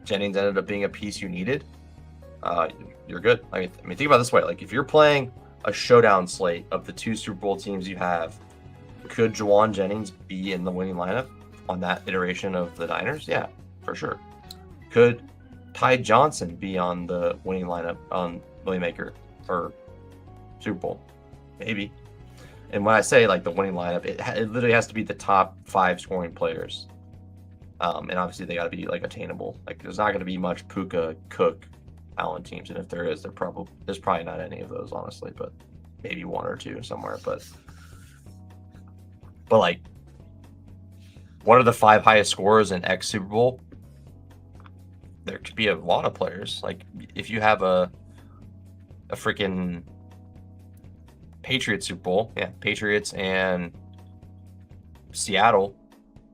Jennings ended up being a piece you needed. You're good. I mean, think about it this way: like, if you're playing a showdown slate of the 2 Super Bowl teams you have, could Juwan Jennings be in the winning lineup on that iteration of the Niners? Yeah, for sure. Could Ty Johnson be on the winning lineup on Playmaker for Super Bowl? Maybe. And when I say like the winning lineup, it literally has to be the top 5 scoring players. And obviously they got to be like attainable. Like, there's not going to be much Puka, Cook, Allen teams, and if there is, there's probably not any of those, honestly, but maybe 1 or 2 somewhere. But like, what are the 5 highest scorers in X Super Bowl? There could be a lot of players. Like, if you have a freaking Patriots Super Bowl, yeah, Patriots and Seattle,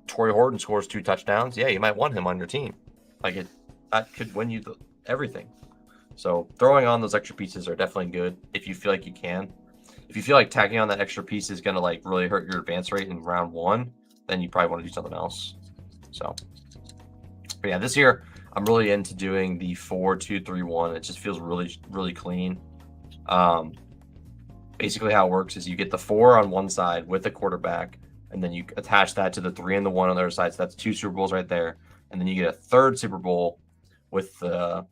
Torrey Horton scores 2 touchdowns. Yeah, you might want him on your team. Like, that could win you everything. So throwing on those extra pieces are definitely good if you feel like you can. If you feel like tacking on that extra piece is going to like really hurt your advance rate in round 1, then you probably want to do something else. So, but yeah, this year I'm really into doing the 4-2-3-1. It just feels really, really clean. Basically how it works is you get the 4 on one side with the quarterback, and then you attach that to the 3 and the 1 on the other side. So that's 2 Super Bowls right there. And then you get a 3rd Super Bowl with the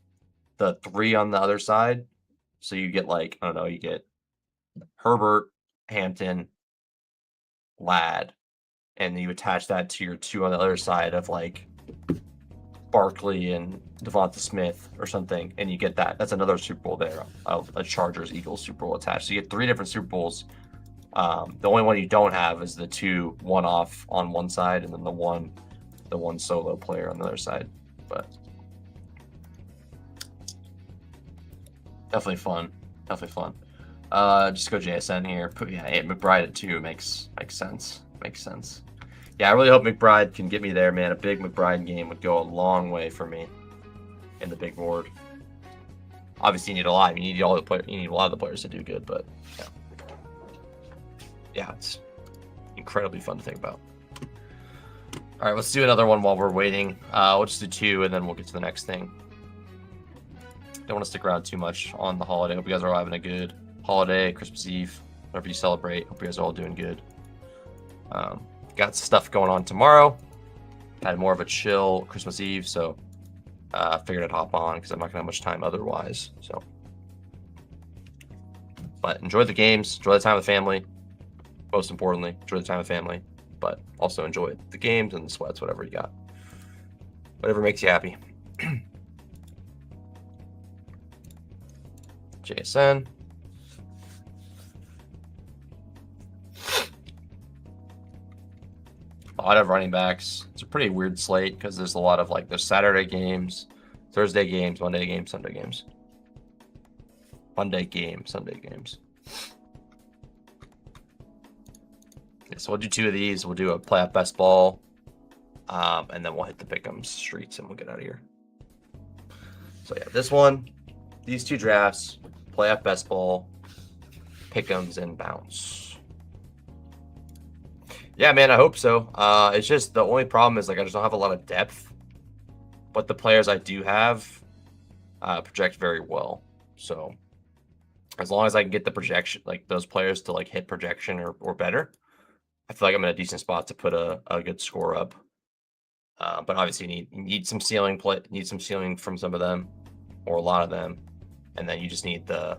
3 on the other side. So you get, like, I don't know, you get Herbert, Hampton, Ladd, and you attach that to your 2 on the other side of like Barkley and Devonta Smith or something, and you get that. That's another Super Bowl there, a Chargers-Eagles Super Bowl attached. So you get 3 different Super Bowls. The only one you don't have is the 2 one-off on one side, and then the one solo player on the other side. But definitely fun. Just go JSN here. Yeah, McBride at 2 makes sense. Yeah, I really hope McBride can get me there, man. A big McBride game would go a long way for me in the big board. Obviously, you need a lot. You need a lot of the players to do good, but yeah, it's incredibly fun to think about. All right, let's do another one while we're waiting. We'll just do 2, and then we'll get to the next thing. Don't want to stick around too much on the holiday. Hope you guys are all having a good holiday, Christmas Eve, whatever you celebrate. Hope you guys are all doing good. Got stuff going on tomorrow. Had more of a chill Christmas Eve, so figured I'd hop on because I'm not gonna have much time otherwise. So, but enjoy the games, enjoy the time with family. Most importantly, enjoy the time with family, but also enjoy the games and the sweats, whatever you got, whatever makes you happy. JSN. A lot of running backs. It's a pretty weird slate because there's a lot of there's Saturday games, Thursday games, Monday games, Sunday games. Monday games, Sunday games. Yeah, so we'll do 2 of these. We'll do a playoff best ball, and then we'll hit the Pickem streets and we'll get out of here. So yeah, this one, these 2 drafts, playoff best ball. Pickems and bounce. Yeah, man, I hope so. It's just the only problem is like I just don't have a lot of depth, but the players I do have project very well. So as long as I can get the projection, like those players to like hit projection or better, I feel like I'm in a decent spot to put a good score up. But obviously you need some ceiling play, need some ceiling from some of them, or a lot of them, and then you just need the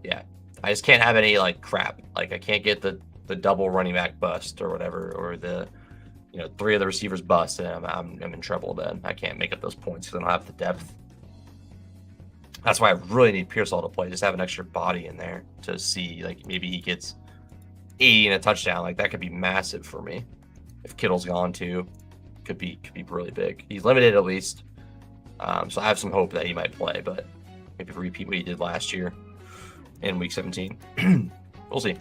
yeah. I just can't have any like crap. Like I can't get the double running back bust or whatever, or the 3 of the receivers bust, and I'm in trouble. Then I can't make up those points because I don't have the depth. That's why I really need Pearsall to play. Just have an extra body in there to see like maybe he gets 80 and a touchdown. Like that could be massive for me. If Kittle's gone too, could be really big. He's limited at least, so I have some hope that he might play, but maybe repeat what he did last year in week 17. We'll see.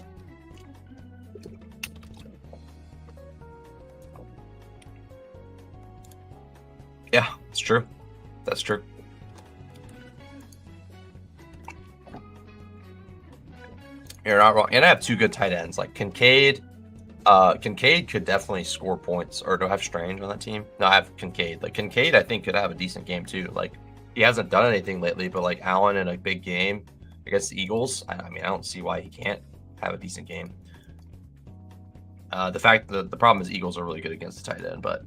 Yeah, it's true. That's true. You're not wrong. And I have 2 good tight ends. Like Kincaid. Kincaid could definitely score points. Or do I have Strange on that team? No, I have Kincaid. Like Kincaid, I think could have a decent game too. Like he hasn't done anything lately, but like Allen in a big game against the Eagles, I mean, I don't see why he can't have a decent game. The problem is Eagles are really good against the tight end, but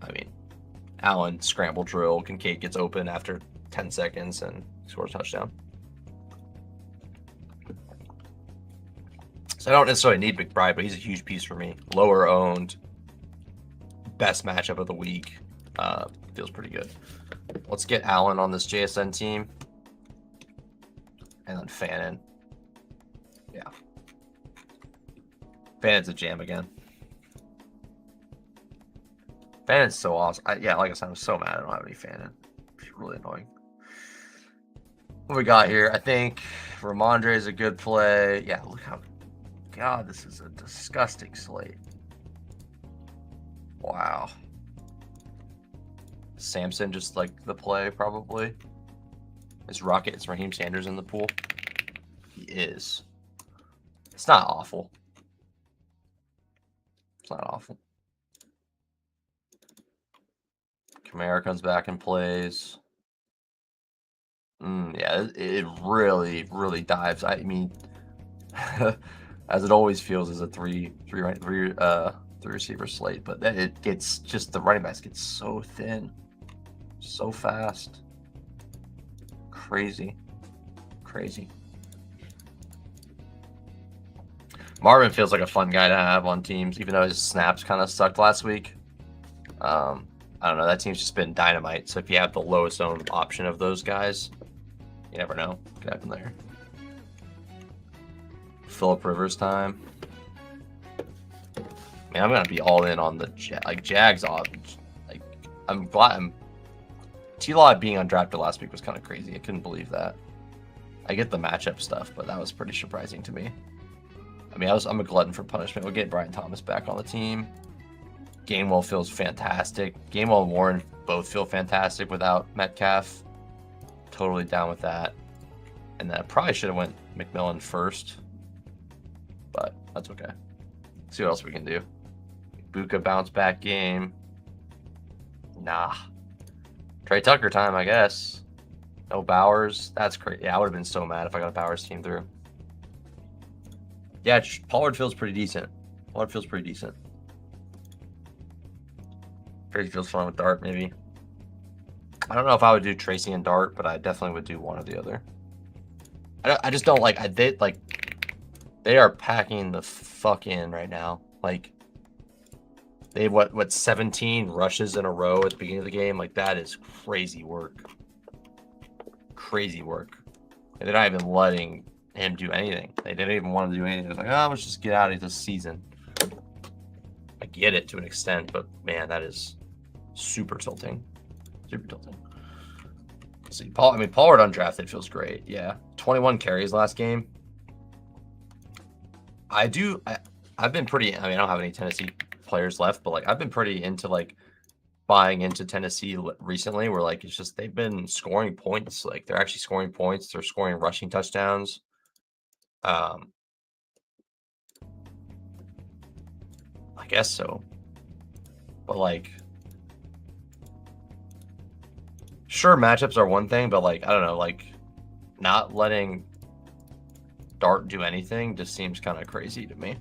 I mean, Allen scramble drill, Kincaid gets open after 10 seconds and scores a touchdown. So I don't necessarily need McBride, but he's a huge piece for me. Lower owned, best matchup of the week. Feels pretty good. Let's get Allen on this JSN team. And then Fannin. Yeah. Fannin's a jam again. Fannon's so awesome. Yeah, like I said, I'm so mad I don't have any Fannin. It's really annoying. What we got here? I think Ramondre is a good play. Yeah, look how... God, this is a disgusting slate. Wow. Samson just like the play, probably. Is Raheem Sanders in the pool? He is. It's not awful. It's not awful. Kamara comes back and plays. Yeah, it really, really dives. I mean, as it always feels, as a three receiver slate, but it gets just the running backs get so thin, so fast. Crazy. Marvin feels like a fun guy to have on teams, even though his snaps kind of sucked last week. I don't know. That team's just been dynamite. So if you have the lowest owned option of those guys, you never know what could happen there. Phillip Rivers time. Man, I'm gonna be all in on the Jags off. Like, I'm glad T-Law being undrafted last week was kind of crazy. I couldn't believe that. I get the matchup stuff, but that was pretty surprising to me. I mean, I'm a glutton for punishment. We'll get Brian Thomas back on the team. Gainwell feels fantastic. Gainwell and Warren both feel fantastic without Metcalf. Totally down with that. And then I probably should have went McMillan first, but that's okay. See what else we can do. Buka bounce back game. Nah. Trey Tucker time, I guess. No Bowers. That's crazy. Yeah, I would have been so mad if I got a Bowers team through. Yeah, Pollard feels pretty decent. Tracy feels fun with Dart, maybe. I don't know if I would do Tracy and Dart, but I definitely would do one or the other. I just don't like... They are packing the fuck in right now. Like, they have what 17 rushes in a row at the beginning of the game. Like, that is crazy work. And they're not even letting him do anything. They didn't even want to do anything. It was like, oh, let's just get out of this season. I get it to an extent, but man, that is super tilting. Let's see, Pollard undrafted feels great. Yeah, 21 carries last game. I've been pretty. I mean, I don't have any Tennessee players left, but like I've been pretty into like buying into Tennessee recently, where like it's just they've been scoring points. Like they're actually scoring points. They're scoring rushing touchdowns. I guess so. But like, sure, matchups are one thing, but like I don't know, like not letting Dart do anything just seems kind of crazy to me.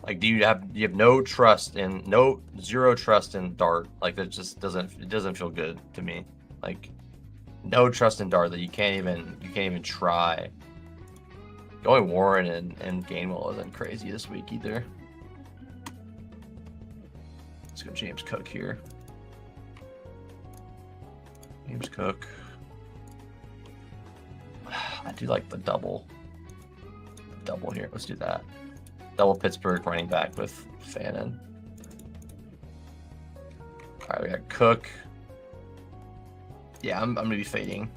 Like, do you have zero trust in Dart? Like that just doesn't feel good to me. Like no trust in Dart that you can't even try. Going Warren and Gainwell isn't crazy this week either. Let's go James Cook here. James Cook. I do like the double here. Let's do that. Double Pittsburgh running back with Fannin. All right, we got Cook. Yeah, I'm gonna be fading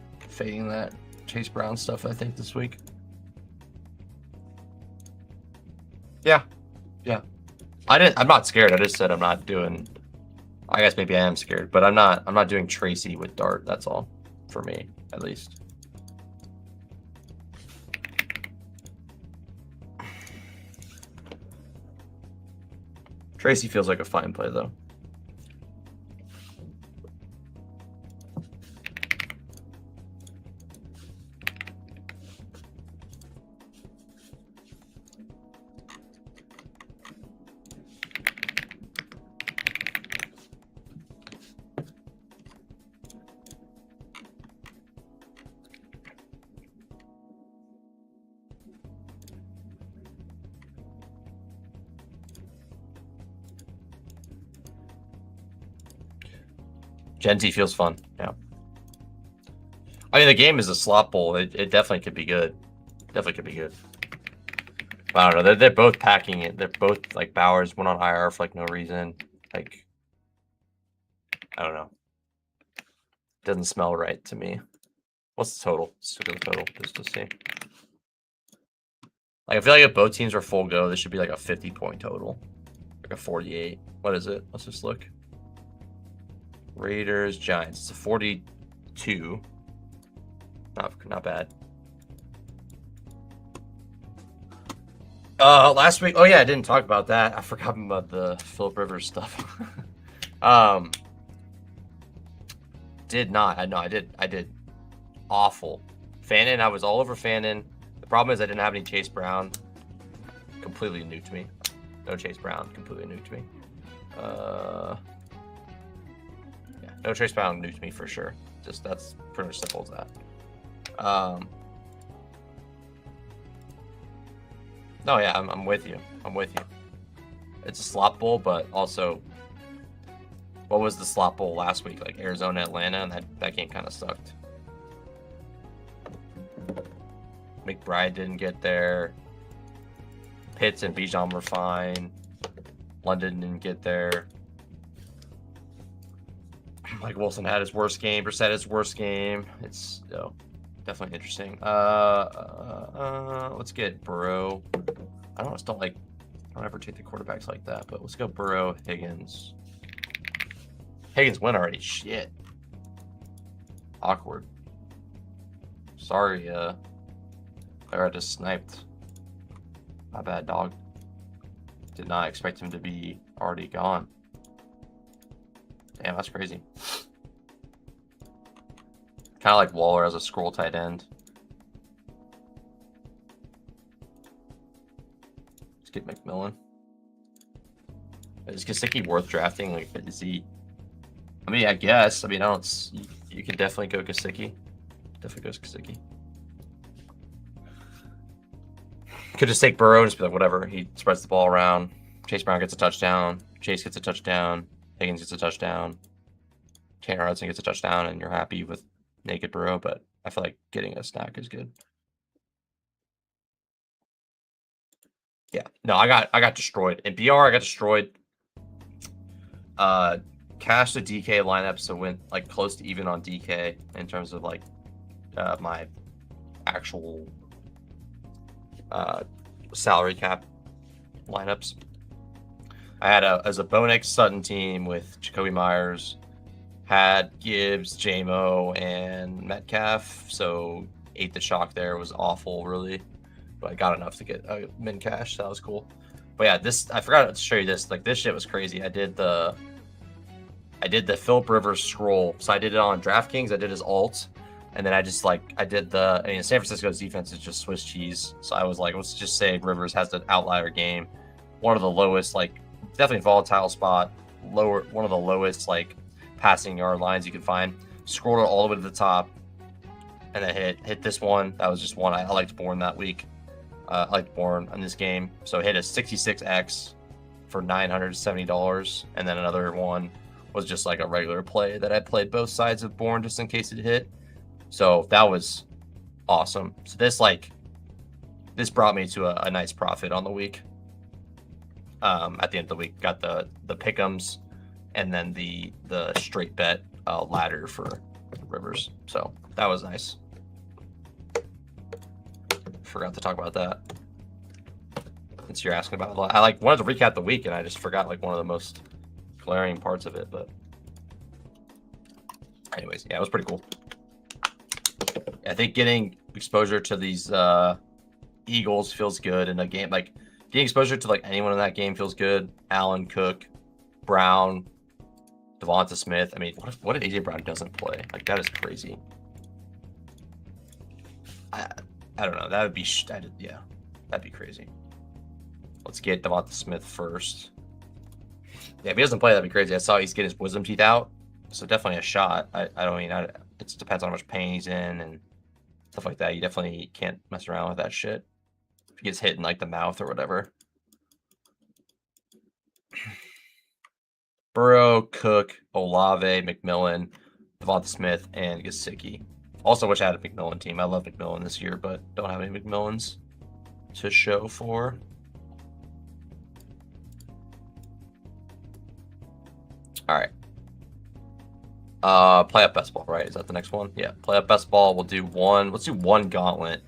that Chase Brown stuff, I think, this week. Yeah. I'm not scared. I just said I'm not doing. I guess maybe I am scared, but I'm not doing Tracy with Dart. That's all, for me at least. Tracy feels like a fine play though. Genty feels fun. Yeah. I mean, the game is a slot bowl. It definitely could be good. Definitely could be good. I don't know. They're both packing it. They're both like Bowers went on IR for like no reason. Like, I don't know. Doesn't smell right to me. What's the total? Let's look at the total just to see. Like, I feel like if both teams are full go, this should be like a 50-point total. Like a 48. What is it? Let's just look. Raiders, Giants. It's a 42. Not bad. Last week. Oh yeah, I didn't talk about that. I forgot about the Philip Rivers stuff. Did not. I did. Awful. Fannin. I was all over Fannin. The problem is I didn't have any Chase Brown. Completely new to me. No Chase Brown. Completely new to me. Yeah, no Chase Brown new to me for sure. Just that's pretty much simple as that. No, yeah, I'm with you. It's a slot bowl, but also, what was the slot bowl last week? Like Arizona, Atlanta, and that game kind of sucked. McBride didn't get there. Pitts and Bijan were fine. London didn't get there. Like Wilson had his worst game. Brissett his worst game. It's definitely interesting. Let's get Burrow. I don't ever take the quarterbacks like that, but let's go Burrow, Higgins. Higgins win already. Shit. Awkward. Sorry, Clara just sniped. My bad, dog. Did not expect him to be already gone. Damn, that's crazy. Kind of like Waller as a scroll tight end. Let's get McMillan. Is Gesicki worth drafting? Like, is he? I mean, I guess. I mean, I don't. You can definitely go Gesicki. Definitely goes Gesicki. Could just take Burrow and just be like, whatever. He spreads the ball around. Chase Brown gets a touchdown. Chase gets a touchdown. Higgins gets a touchdown. Tanner Hudson gets a touchdown, and you're happy with naked Burrow. But I feel like getting a snack is good. Yeah. No, I got destroyed. In BR, I got destroyed. Cashed the DK lineup, so went like close to even on DK in terms of like my actual salary cap lineups. I had as a Bonex Sutton team with Jacoby Myers, had Gibbs, JMO, and Metcalf. So ate the chalk there. It was awful, really, but I got enough to get a min cash. So that was cool. But yeah, this I forgot to show you this. Like this shit was crazy. I did the Philip Rivers scroll. So I did it on DraftKings. I did his alt, and then I just I did San Francisco's defense is just Swiss cheese. So I was like, let's just say Rivers has an outlier game, one of the lowest, definitely volatile spot, one of the lowest passing yard lines you can find. Scrolled it all the way to the top, and then hit this one. That was just one I liked Bourne that week. I liked Bourne in this game, so hit a 66x for $970, and then another one was just like a regular play that I played both sides of Bourne just in case it hit. So that was awesome. So this brought me to a nice profit on the week. At the end of the week, got the Pickems and then the straight bet ladder for Rivers. So that was nice. Forgot to talk about that. Since you're asking about it, I wanted to recap the week and I just forgot one of the most glaring parts of it. But anyways, yeah, it was pretty cool. I think getting exposure to these Eagles feels good in a game. Getting exposure to anyone in that game feels good. Allen, Cook, Brown, Devonta Smith. I mean, what if AJ Brown doesn't play? That is crazy. I don't know. That would be yeah, that'd be crazy. Let's get Devonta Smith first. Yeah, if he doesn't play, that'd be crazy. I saw he's getting his wisdom teeth out, so definitely a shot. It depends on how much pain he's in and stuff like that. You definitely can't mess around with that shit. If he gets hit in the mouth or whatever. Burrow, Cook, Olave, McMillan, Devonta Smith, and Gesicki. Also wish I had a McMillan team. I love McMillan this year, but don't have any McMillans to show for. All right. Play up best ball, right? Is that the next one? Yeah, play up best ball. We'll do one. Let's do one gauntlet.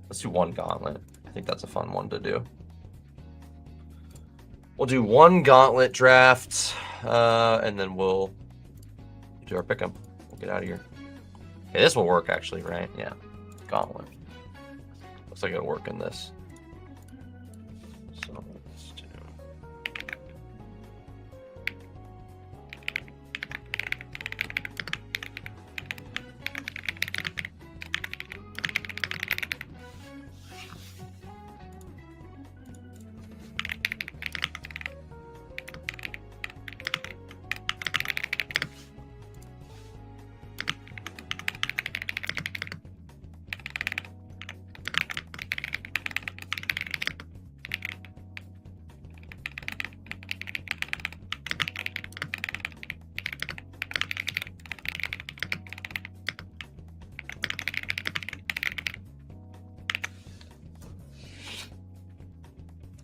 Let's do one gauntlet. I think that's a fun one to do. We'll do one gauntlet draft, and then we'll do our pick 'em. We'll get out of here. Okay, this will work actually, right? Yeah, gauntlet. Looks like it'll work in this. So let's do.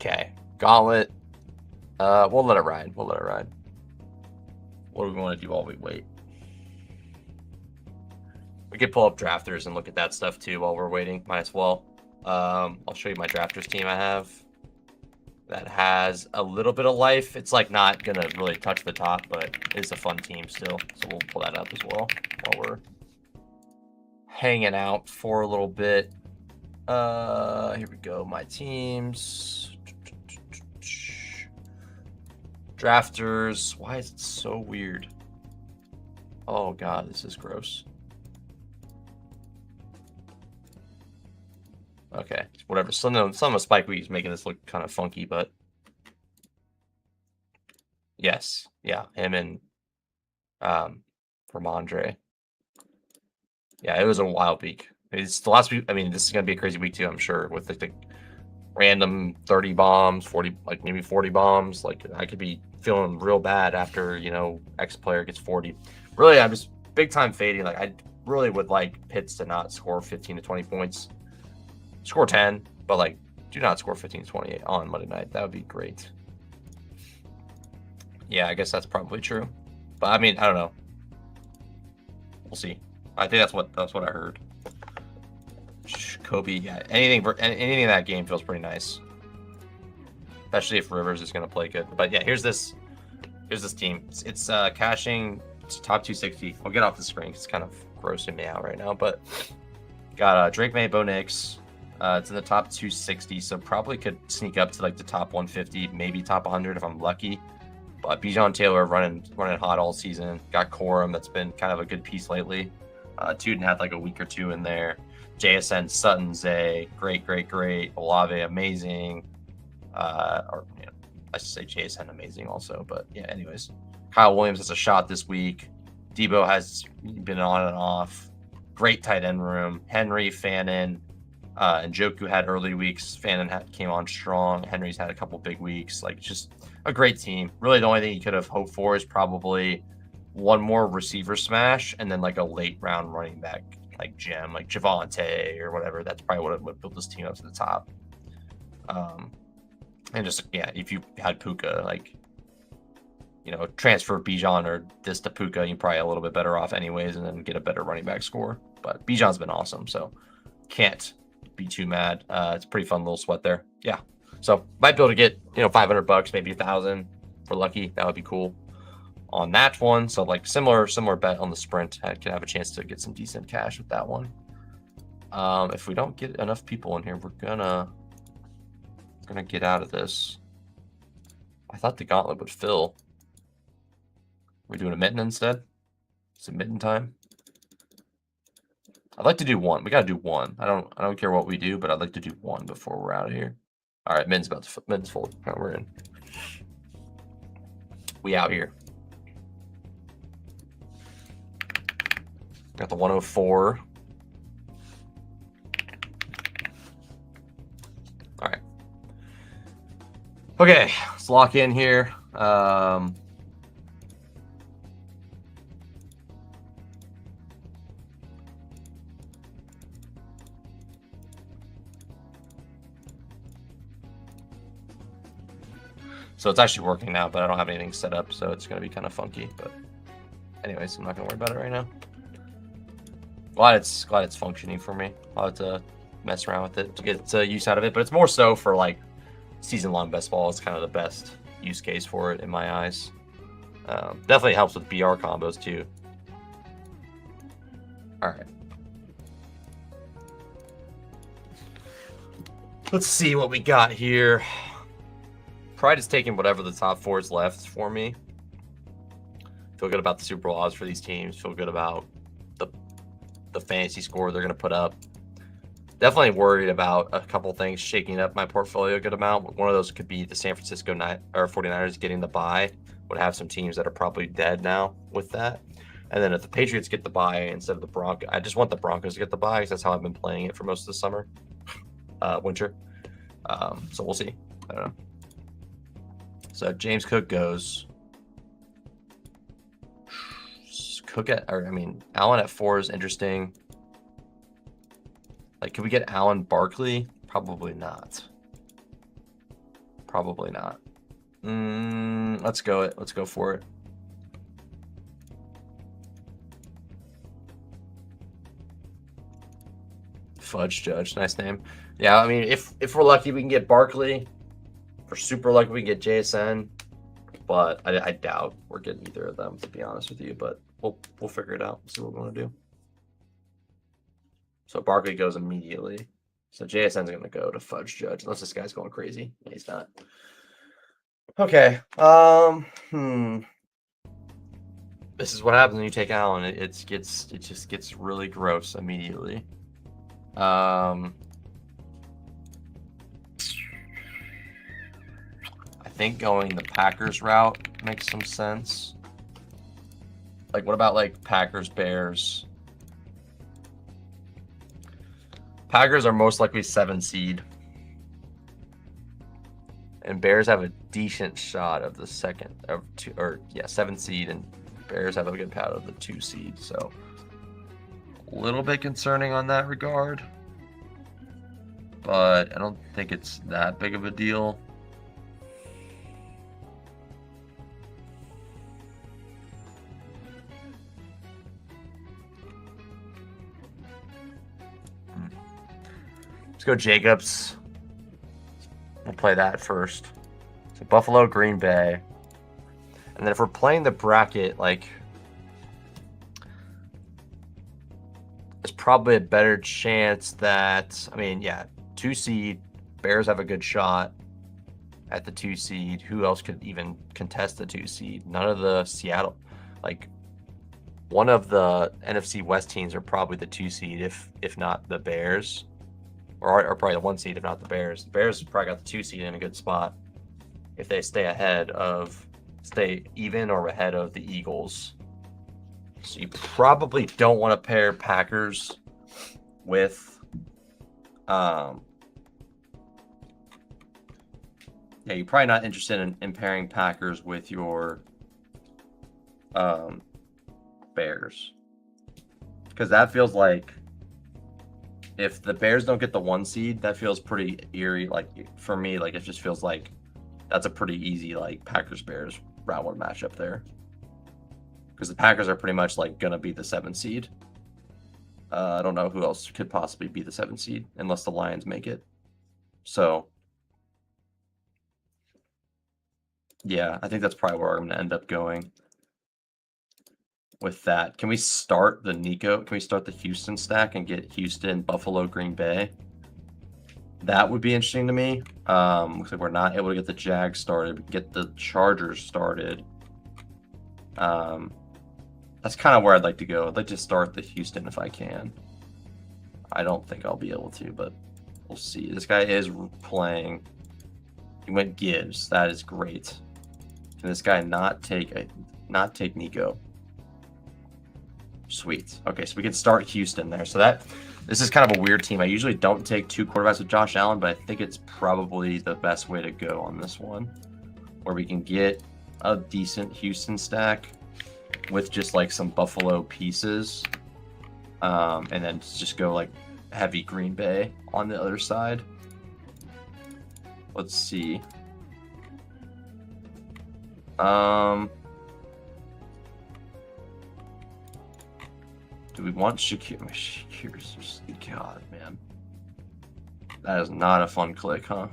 Okay, gauntlet. We'll let it ride. We'll let it ride. What do we want to do while we wait? We could pull up drafters and look at that stuff too while we're waiting. Might as well. I'll show you my drafters team I have. That has a little bit of life. It's not gonna really touch the top, but it's a fun team still. So we'll pull that up as well while we're hanging out for a little bit. Here we go. My teams. Drafters. Why is it so weird? Oh god, this is gross. Okay, whatever. Some of Spike Week is making this look kind of funky, but yes, yeah, him and Ramondre. Yeah, it was a wild week. It's the last week. I mean, this is gonna be a crazy week too, I'm sure, with the random 30 bombs, 40, maybe 40 bombs. I could be feeling real bad after, X player gets 40. Really, I'm just big time fading. I really would like Pitts to not score 15 to 20 points. Score 10, but do not score 15 to 28 on Monday night. That would be great. Yeah, I guess that's probably true. But I mean, I don't know. We'll see. I think that's what I heard. Kobe, yeah. Anything in that game feels pretty nice. especially if Rivers is going to play good. But yeah, here's this team. It's cashing to top 260. I'll get off the screen. It's kind of grossing me out right now. But got Drake May, Bo Nix. It's in the top 260, so probably could sneak up to like the top 150, maybe top 100 if I'm lucky. But Bijan Taylor running hot all season. Got Corum, that's been kind of a good piece lately. Tuden had like a week or two in there. JSN, Sutton, Zay, great. Olave, amazing. Or you know, I should say JSN, amazing also. But yeah, anyways, Kyle Williams has a shot this week. Debo has been on and off. Great tight end room. Henry, Fannin, and Njoku had early weeks. Fannin came on strong. Henry's had a couple big weeks. Like, just a great team. Really, the only thing you could have hoped for is probably one more receiver smash and then like a late round running back like gem, like Javonte or whatever. That's probably what would build this team up to the top. And just, yeah, if you had Puka, like, you know, transfer Bijan or this to Puka, you're probably a little bit better off anyways, and then get a better running back score. But Bijan's been awesome, so can't be too mad. It's a pretty fun little sweat there. Yeah. So might be able to get, you know, $500, maybe 1,000 for lucky. That would be cool on that one. So like similar bet on the sprint. I can have a chance to get some decent cash with that one. If we don't get enough people in here, we're gonna get out of this. I thought the gauntlet would fill. We're doing a mitten instead. It's a mitten time. I'd like to do one. We gotta do one. I don't care what we do, but I'd like to do one before we're out of here. All right, mitten's full. Right, we're in. We out here. Got the 104. All right. Okay, let's lock in here. So it's actually working now, but I don't have anything set up, so it's going to be kind of funky. But anyways, I'm not going to worry about it right now. Glad it's functioning for me. I'll have to mess around with it to get use out of it, but it's more so for like season-long best ball. It's kind of the best use case for it in my eyes. Definitely helps with BR combos too. All right. Let's see what we got here. Pride is taking whatever the top four is left for me. Feel good about the Super Bowl odds for these teams. Feel good about the fantasy score they're going to put up. Definitely worried about a couple things shaking up my portfolio a good amount. One of those could be the San Francisco 49ers getting the bye. Would have some teams that are probably dead now with that. And then if the Patriots get the bye instead of the Broncos, I just want the Broncos to get the bye because that's how I've been playing it for most of the summer, winter. So we'll see. I don't know. So James Cook goes. Allen at 4 is interesting. Like, can we get Allen Barkley? Probably not. Probably not. Let's go for it. Fudge Judge, nice name. Yeah, I mean, if we're lucky, we can get Barkley. If we're super lucky, we can get JSN. But I doubt we're getting either of them, to be honest with you. But we'll figure it out. See what we want to do. So Barkley goes immediately. So JSN's going to go to Fudge Judge, unless this guy's going crazy. He's not. Okay. This is what happens when you take Allen. It just gets really gross immediately. I think going the Packers route makes some sense. Like, what about like Packers, Bears? Packers are most likely 7 seed. And Bears have a decent shot of the 7 seed, and Bears have a good pat of the 2 seed. So a little bit concerning on that regard. But I don't think it's that big of a deal. Let's go Jacobs. We'll play that first. So Buffalo, Green Bay. And then if we're playing the bracket, like, there's probably a better chance that, I mean, yeah, 2 seed. Bears have a good shot at the 2 seed. Who else could even contest the 2 seed? None of the Seattle, like, one of the NFC West teams are probably the 2 seed, if not the Bears, or probably the 1 seed, if not the Bears. The Bears probably got the 2 seed in a good spot if they stay even or ahead of the Eagles. So you probably don't want to pair Packers with, yeah, you're probably not interested in pairing Packers with your Bears, because that feels like, if the Bears don't get the 1 seed, that feels pretty eerie. Like, for me, like, it just feels like that's a pretty easy, like, Packers-Bears round 1 matchup there, because the Packers are pretty much, like, gonna be the 7 seed. I don't know who else could possibly be the 7 seed unless the Lions make it. So yeah, I think that's probably where I'm gonna end up going with that. Can we start the Nico? Can we start the Houston stack and get Houston, Buffalo, Green Bay? That would be interesting to me. Looks like we're not able to get the Jags started. We can get the Chargers started. That's kind of where I'd like to go. I'd like to start the Houston if I can. I don't think I'll be able to, but we'll see. This guy is playing. He went Gibbs. That is great. Can this guy not take Nico? Sweet. Okay, so we can start Houston there. So this is kind of a weird team. I usually don't take 2 quarterbacks with Josh Allen, but I think it's probably the best way to go on this one, where we can get a decent Houston stack with just like some Buffalo pieces, and then just go like heavy Green Bay on the other side. Let's see. Do we want Shakir? Shakir's just, God, man. That is not a fun click, huh?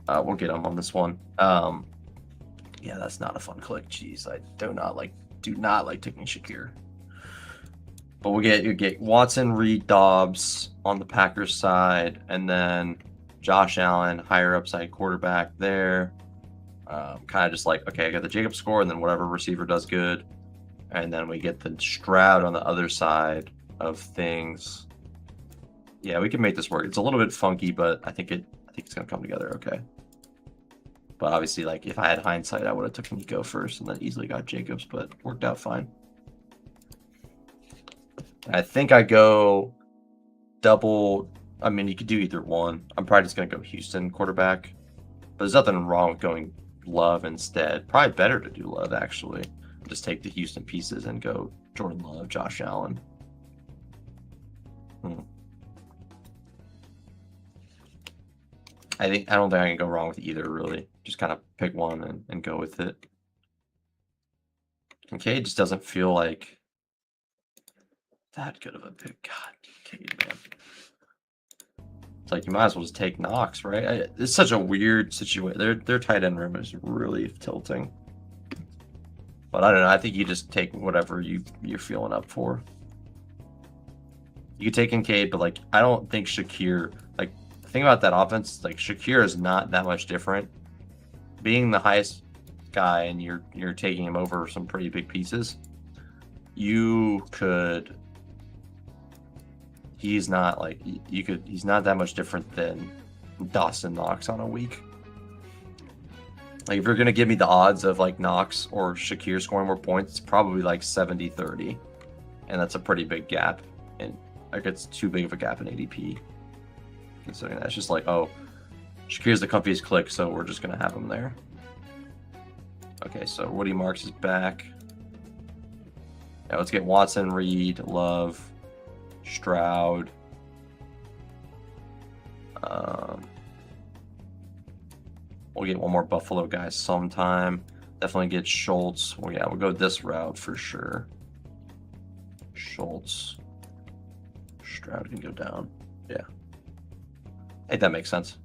We'll get him on this one. Yeah, that's not a fun click. Jeez, I do not like taking Shakir. But you get Watson, Reed, Dobbs on the Packers side, and then Josh Allen, higher upside quarterback there. Kind of just like, okay, I got the Jacobs score, and then whatever receiver does good. And then we get the Stroud on the other side of things. Yeah, we can make this work. It's a little bit funky, but I think it's gonna come together okay. But obviously, like, if I had hindsight, I would have took Nico first and then easily got Jacobs, but worked out fine. I think I go double. I mean, you could do either one. I'm probably just gonna go Houston quarterback, but there's nothing wrong with going Love instead. Probably better to do Love, actually. Just take the Houston pieces and go Jordan Love, Josh Allen. I don't think I can go wrong with either, really. Just kind of pick one and go with it. Kincaid just doesn't feel like that good of a pick. God, Kincaid, man. It's like you might as well just take Knox, right? It's such a weird situation. Their tight end room is really tilting. But I don't know. I think you just take whatever you're feeling up for. You could take Kincaid, but like I don't think Shakir. Like the thing about that offense, like Shakir is not that much different. Being the highest guy and you're taking him over some pretty big pieces, you could. He's not like he's not that much different than Dawson Knox on a week. Like, if you're going to give me the odds of, like, Knox or Shakir scoring more points, it's probably, like, 70-30. And that's a pretty big gap. And, like, it's too big of a gap in ADP. Considering that. It's just like, oh, Shakir's the comfiest click, so we're just going to have him there. Okay, so Woody Marks is back. Yeah, let's get Watson, Reed, Love, Stroud. We'll get one more Buffalo guy sometime. Definitely get Schultz. Well, yeah, we'll go this route for sure. Schultz. Stroud can go down. Yeah. I think that makes sense.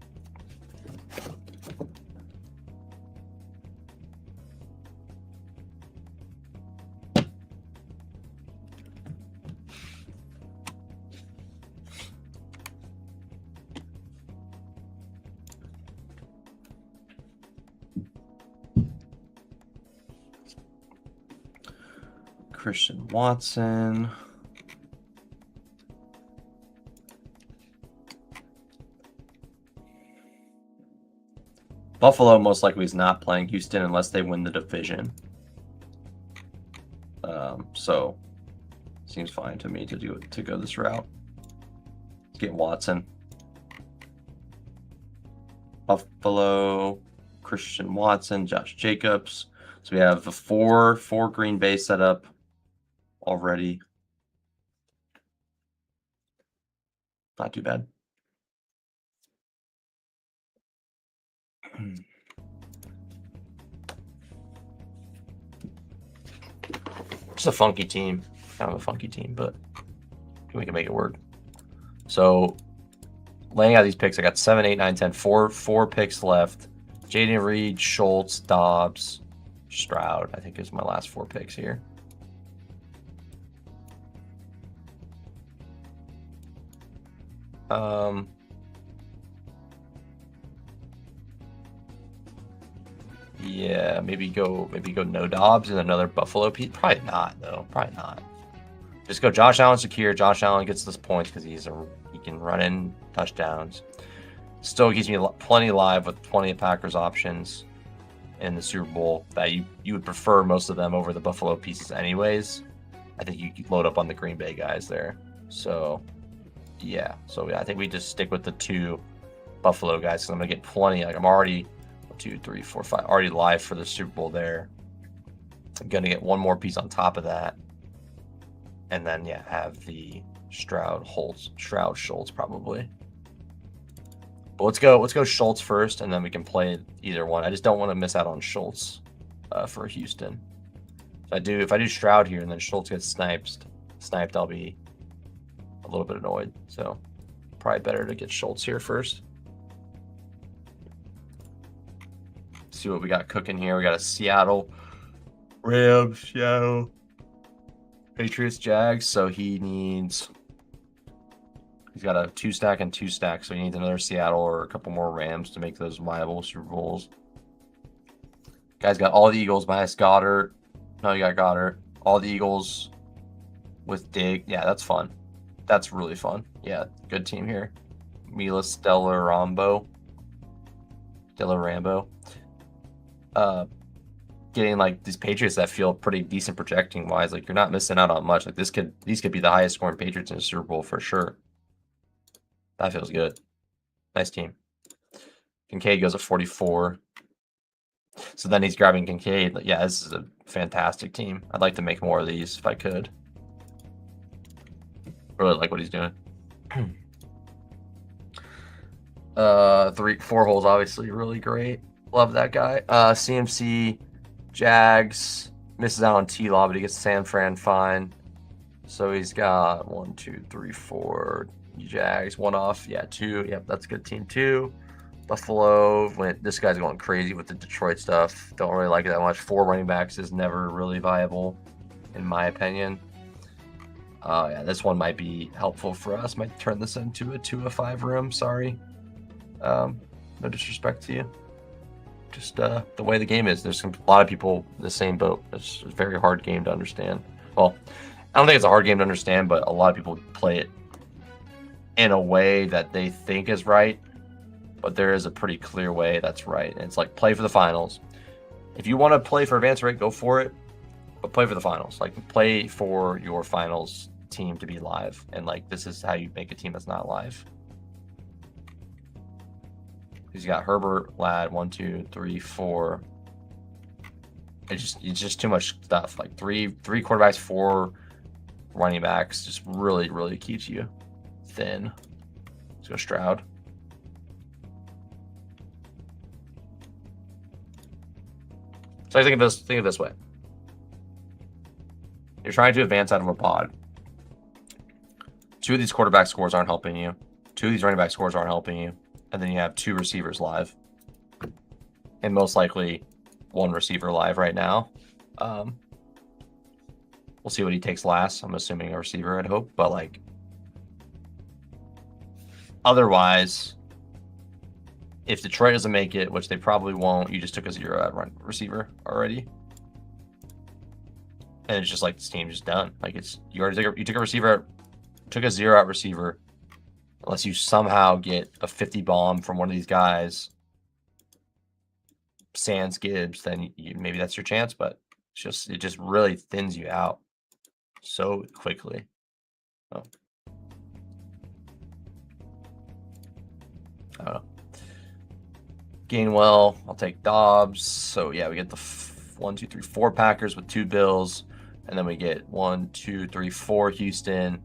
Christian Watson. Buffalo most likely is not playing Houston unless they win the division. So seems fine to me to go this route. Let's get Watson. Buffalo, Christian Watson, Josh Jacobs. So we have a 4 Green Bay set up already. Not too bad. Just a funky team. Kind of a funky team, but we can make it work. So laying out these picks, I got 7, 8, 9, 10, 4 picks left. Jaden Reed, Schultz, Dobbs, Stroud, I think is my last 4 picks here. Yeah, maybe go no Dobbs and another Buffalo piece. Probably not though. Probably not. Just go Josh Allen secure. Josh Allen gets this points because he can run in touchdowns. Still keeps me plenty live with plenty of Packers options in the Super Bowl that you would prefer most of them over the Buffalo pieces anyways. I think you could load up on the Green Bay guys there. So yeah. So I think we just stick with the 2 Buffalo guys because I'm gonna get plenty. Like I'm already 2, 3, 4, 5 already live for the Super Bowl there. I'm gonna get one more piece on top of that. And then yeah, have the Stroud Schultz probably. But let's go Schultz first, and then we can play either one. I just don't want to miss out on Schultz for Houston. So if I do Stroud here and then Schultz gets sniped, I'll be a little bit annoyed. So probably better to get Schultz here first. See what we got cooking here. We got a Seattle Rams, Seattle Patriots, Jags. So he's got a 2-stack and 2-stack. So he needs another Seattle or a couple more Rams to make those viable Super Bowls. Guys got all the Eagles minus Goddard. No, you got Goddard. All the Eagles with Dig. Yeah, that's fun. That's really fun. Yeah, good team here. Milas Delarambo. Getting like these Patriots that feel pretty decent projecting wise, like you're not missing out on much. Like these could be the highest scoring Patriots in the Super Bowl for sure. That feels good. Nice team. Kincaid goes at 44. So then he's grabbing Kincaid. Yeah, this is a fantastic team. I'd like to make more of these if I could. Really like what he's doing. 4 holes, obviously, really great. Love that guy. CMC, Jags, misses out on T-Law, but he gets San Fran fine. So he's got 1, 2, 3, 4 Jags, 1 off. Yeah, 2. Yep, that's a good team too. Buffalo, this guy's going crazy with the Detroit stuff. Don't really like it that much. 4 running backs is never really viable, in my opinion. Yeah, this one might be helpful for us. Might turn this into a 2 of 5 room. Sorry. No disrespect to you. Just the way the game is. There's a lot of people in the same boat. It's a very hard game to understand. Well, I don't think it's a hard game to understand, but a lot of people play it in a way that they think is right. But there is a pretty clear way that's right. And it's like play for the finals. If you want to play for advanced rate, go for it. But play for the finals. Like play for your finals team to be live. And like this is how you make a team that's not live. He's got Herbert, Ladd, 1, 2, 3, 4. It's just too much stuff. Like three quarterbacks, 4 running backs just really, really keeps you thin. Let's go Stroud. So I think of this way. You're trying to advance out of a pod. 2 of these quarterback scores aren't helping you. 2 of these running back scores aren't helping you. And then you have 2 receivers live. And most likely 1 receiver live right now. We'll see what he takes last. I'm assuming a receiver, I'd hope. But like otherwise, if Detroit doesn't make it, which they probably won't, you just took a 0 at receiver already. And it's just like this team's just done. Like you already took a receiver, took a 0-out receiver. Unless you somehow get a 50 bomb from one of these guys, Sans Gibbs, then maybe that's your chance. But it just really thins you out so quickly. Oh. I don't know. Gainwell, I'll take Dobbs. So yeah, we get the 1, 2, 3, 4 Packers with 2 Bills, and then we get 1, 2, 3, 4 Houston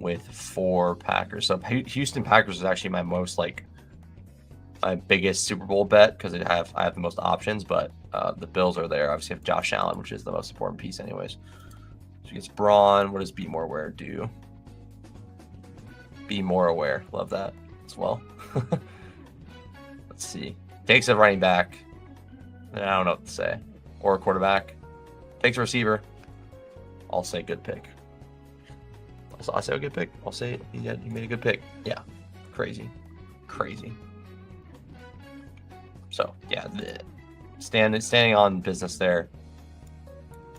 with 4 Packers. So Houston Packers is actually my biggest Super Bowl bet because I have the most options, but the Bills are there. Obviously, have Josh Allen, which is the most important piece, anyways. So he gets Braun. What does Be More Aware do? Be More Aware. Love that as well. Let's see. Takes a running back. I don't know what to say. Or a quarterback. Takes a receiver. I'll say good pick. I'll say a good pick. I'll say he made a good pick. Yeah. Crazy. So, yeah. Standing on business there.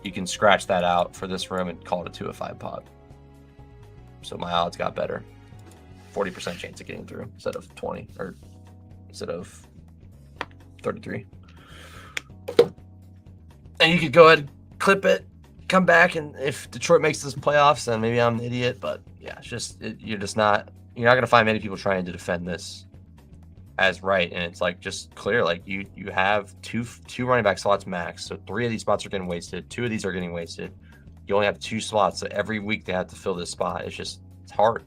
You can scratch that out for this room and call it a 2 of 5 pod. So my odds got better. 40% chance of getting through instead of 20 or instead of 33. And you could go ahead, clip it, come back, and if Detroit makes this playoffs, then maybe I'm an idiot. But yeah, it's just you're not gonna find many people trying to defend this as right. And it's like just clear, like you have two running back slots max, so 3 of these spots are getting wasted. 2 of these are getting wasted. You only have 2 slots, so every week they have to fill this spot. It's hard.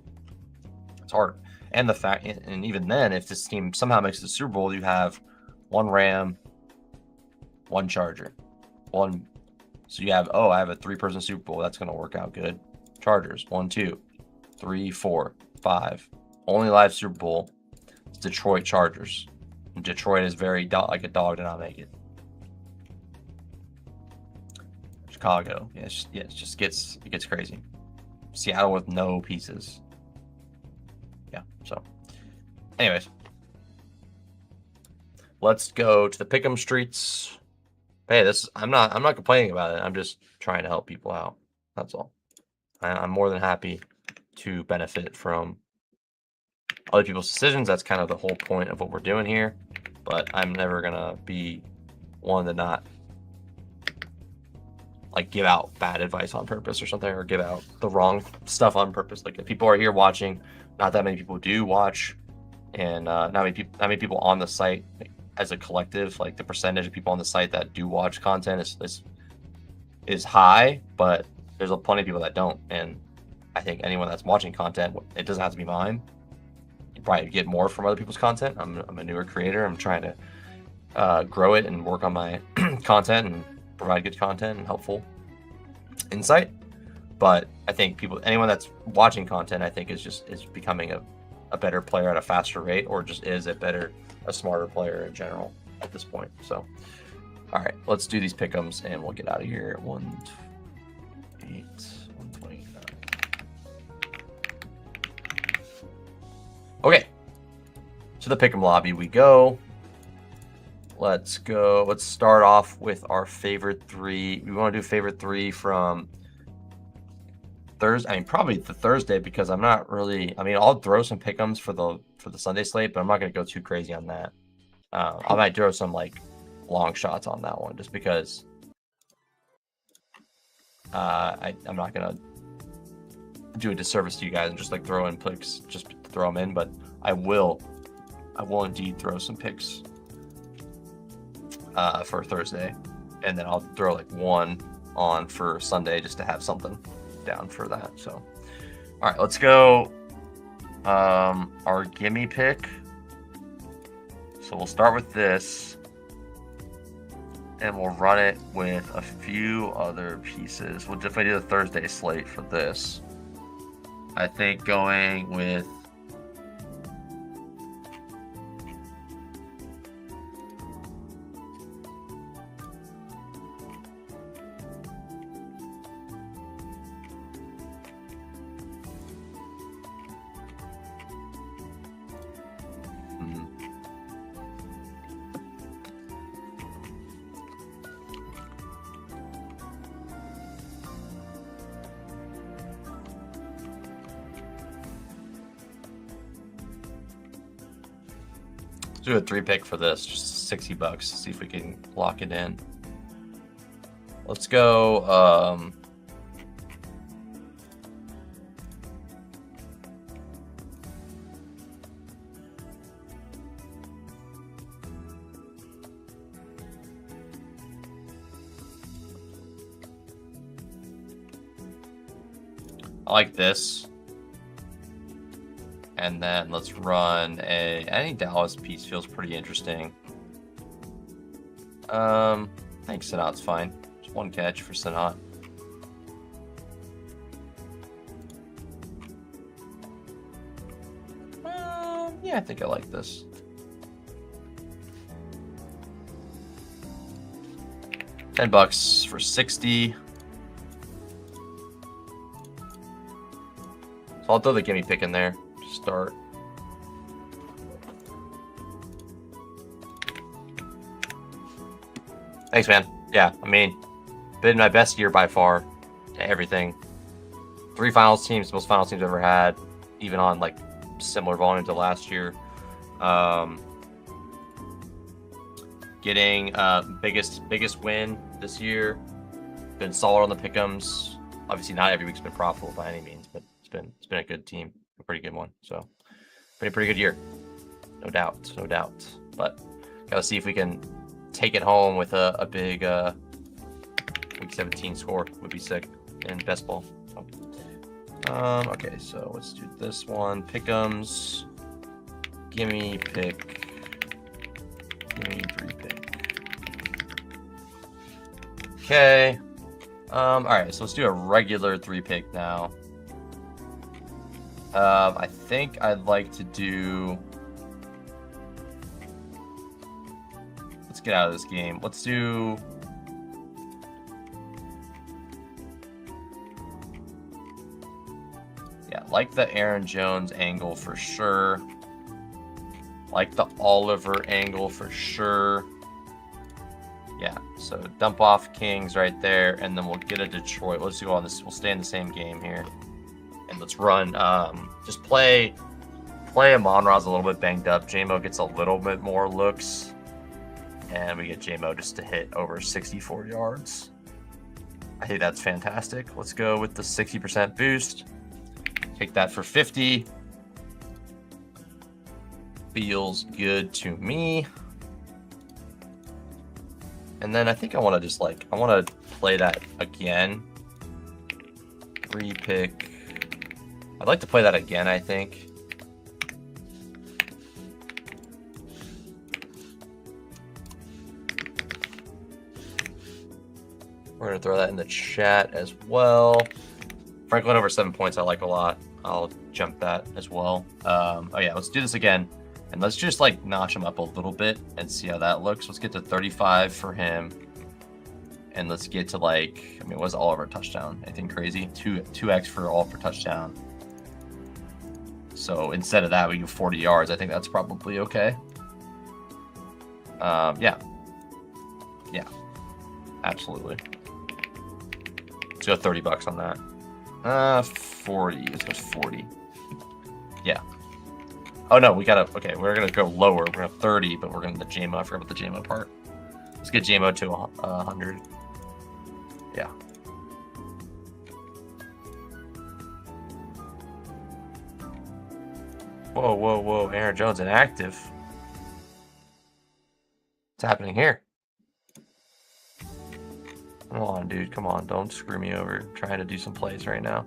It's hard. And the fact, and even then, if this team somehow makes the Super Bowl, you have 1 Ram, 1 Charger, 1. So you have, I have a 3-person Super Bowl. That's going to work out good. Chargers, 1, 2, 3, 4, 5. Only live Super Bowl is Detroit Chargers. And Detroit is very like a dog to not make it. Chicago, it gets crazy. Seattle with no pieces. Yeah. So, anyways, let's go to the Pickem streets. Hey, I'm not complaining about it. I'm just trying to help people out. That's all. I'm more than happy to benefit from other people's decisions. That's kind of the whole point of what we're doing here. But I'm never gonna be one to not like give out bad advice on purpose or something, or give out the wrong stuff on purpose. Like if people are here watching, not that many people do watch, and not many people on the site as a collective. Like the percentage of people on the site that do watch content is high, but there's plenty of people that don't. And I think anyone that's watching content, it doesn't have to be mine. You probably get more from other people's content. I'm a newer creator. I'm trying to grow it and work on my content and provide good content and helpful insight. But I think anyone that's watching content, I think is becoming a better player at a faster rate, or just is a smarter player in general at this point. So, all right, let's do these pick'ems and we'll get out of here at 1:08, 1:29. Okay, to the pick'em lobby we go. Let's go. Let's start off with our favorite 3. We want to do favorite 3 from Thursday. I mean, probably the Thursday, because I'm not really. I mean, I'll throw some pick'ems for the Sunday slate, but I'm not going to go too crazy on that. I might throw some like long shots on that one, just because I'm not going to do a disservice to you guys and just like throw in picks just to throw them in. But I will indeed throw some picks for Thursday, and then I'll throw like 1 on for Sunday just to have something down for that. So, all right, let's go. Our gimme pick. So we'll start with this, and we'll run it with a few other pieces. We'll definitely do the Thursday slate for this. I think going with do a 3-pick for this, just $60. See if we can lock it in. Let's go. I like this. And then let's run any Dallas piece feels pretty interesting. I think Sinat's fine. Just one catch for Sinat. Yeah, I think I like this. $10 for 60. So I'll throw the gimme pick in there to start. Thanks, man. Yeah, I mean, been my best year by far. Everything. 3 finals teams, most finals teams I've ever had, even on like similar volume to last year. Getting biggest win this year. Been solid on the Pickems. Obviously, not every week's been profitable by any means, but it's been a good team, a pretty good one. So, pretty good year, no doubt. But gotta see if we can take it home with a big week 17 score. Would be sick in Bestball. So, okay, so let's do this one. Pickems, gimme pick, gimme 3-pick. Okay. All right, so let's do a regular 3-pick now. I think I'd like to do. Let's get out of this game. Let's do. Yeah, like the Aaron Jones angle for sure. Like the Oliver angle for sure. Yeah, so dump off Kings right there, and then we'll get a Detroit. Let's go on this. We'll stay in the same game here, and let's run. Just play Amon-Ra's a little bit banged up. JMO gets a little bit more looks, and we get JMO just to hit over 64 yards. I think that's fantastic. Let's go with the 60% boost. Take that for 50. Feels good to me. And then I think I want to just I want to play that again. 3-pick. I'd like to play that again, I think. We're going to throw that in the chat as well. Franklin over 7 points I like a lot. I'll jump that as well. Oh yeah, let's do this again. And let's just notch him up a little bit and see how that looks. Let's get to 35 for him. And let's get to I mean, what's all over touchdown? Anything crazy? 2x for all for touchdown. So instead of that, we do 40 yards. I think that's probably okay. Yeah. Yeah. Absolutely. Let's go $30 on that. 40. Let's go 40. Yeah. Oh no, we gotta. Okay, we're gonna go lower. We're gonna 30, but we're gonna the JMO. I forgot about the JMO part. Let's get JMO to 100. Yeah. Whoa! Aaron Jones inactive. What's happening here? Come on, dude. Come on. Don't screw me over. I'm trying to do some plays right now.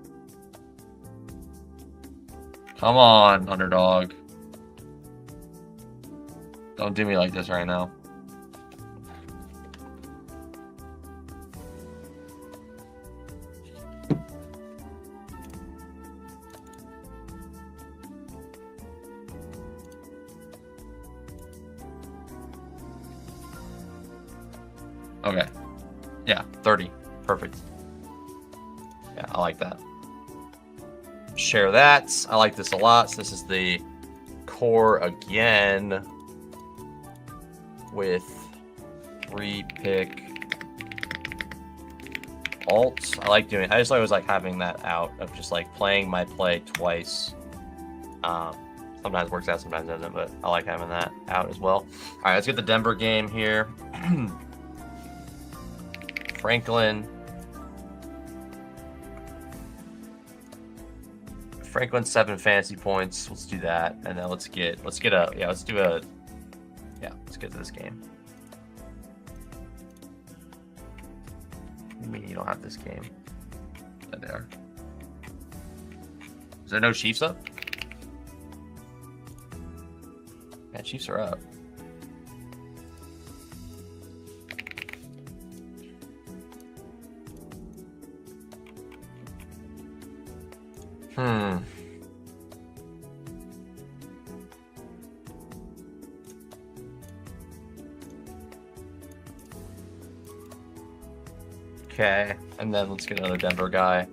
Come on, underdog. Don't do me like this right now. Okay. Yeah, 30. Perfect. Yeah, I like that. Share that. I like this a lot. So this is the core again with 3-pick alts. I like doing. I just always like having that out of just playing my play twice. Sometimes works out, sometimes doesn't, but I like having that out as well. All right, let's get the Denver game here. Franklin 7 fantasy points. Let's do that, and then let's get to this game. What do you mean you don't have this game? There. Is there no Chiefs up? Yeah, Chiefs are up. Okay, and then let's get another Denver guy.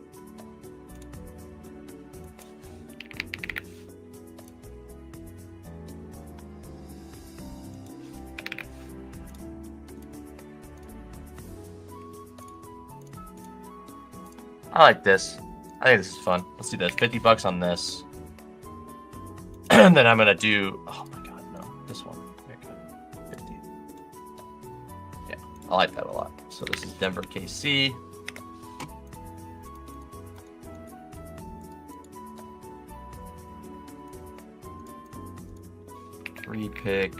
I like this. I think this is fun. Let's do this. $50 on this. And then I'm going to do... Oh my god, no. This one. 50. Yeah, I like that a lot. So this is Denver KC. Pick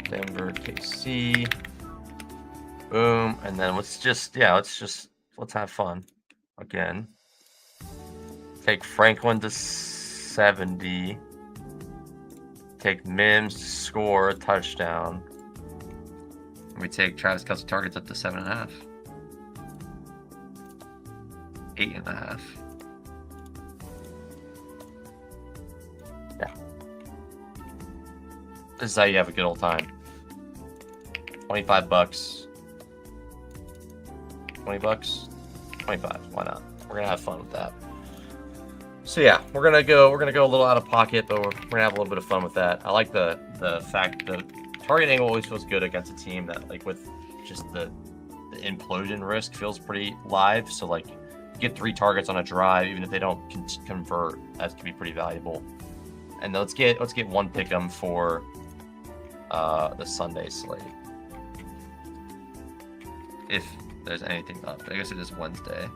Denver KC. Boom. And then let's have fun again. Take Franklin to 70. Take Mims to score a touchdown. We take Travis Kelce targets up to 7.5. 8.5. Yeah. This is how you have a good old time. $25. $20? 25. Why not? We're gonna have fun with that. So yeah, we're gonna go a little out of pocket, but we're gonna have a little bit of fun with that. I like the fact that target angle always feels good against a team that, like, with just the implosion risk feels pretty live. So like, get 3 targets on a drive, even if they don't convert, that can be pretty valuable. And let's get one Pickem for the Sunday slate, if there's anything up. I guess it is Wednesday.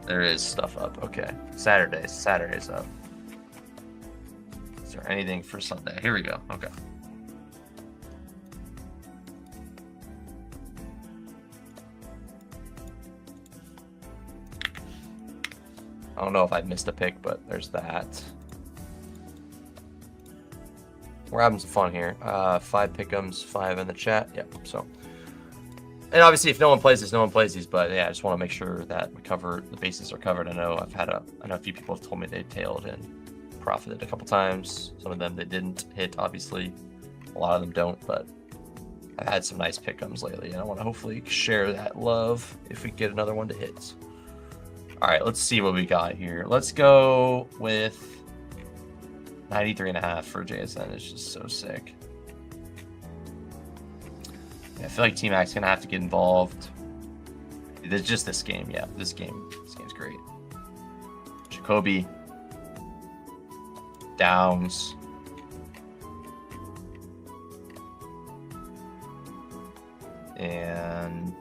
There is stuff up. Okay. Saturday's up. Is there anything for Sunday? Here we go. Okay. I don't know if I missed a pick, but there's that. We're having some fun here. 5 Pickems, 5 in the chat. Yep. So, and obviously, if no one plays these, no one plays these. But yeah, I just want to make sure that the bases are covered. I know a few people have told me they tailed and profited a couple times. Some of them they didn't hit. Obviously, a lot of them don't. But I've had some nice Pickems lately, and I want to hopefully share that love if we get another one to hit. All right, let's see what we got here. Let's go with 93.5 for JSN. It's just so sick. Yeah, I feel like T-Mac's gonna have to get involved. It's just this game. Yeah, this game's great. Jacoby, Downs, and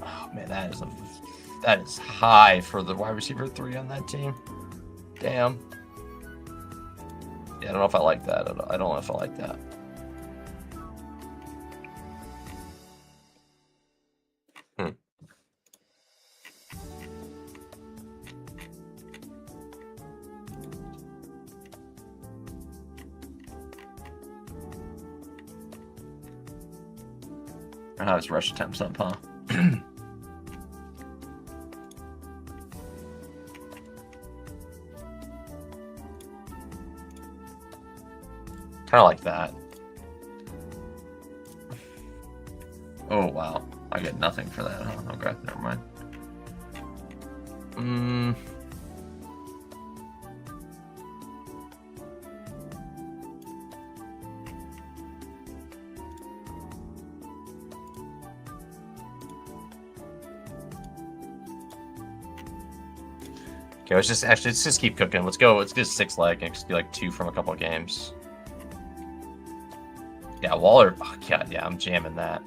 oh man, that is high for the wide receiver 3 on that team. Damn. Yeah, I don't know if I like that. I don't know if I like that. I have his rush attempts up, huh? Kind of like that. Oh, wow. I get nothing for that, huh? Okay, never mind. Okay, let's just keep cooking. Let's go. Let's get 6 leg and just be like 2 from a couple of games. Yeah, Waller. Oh, God, yeah, I'm jamming that.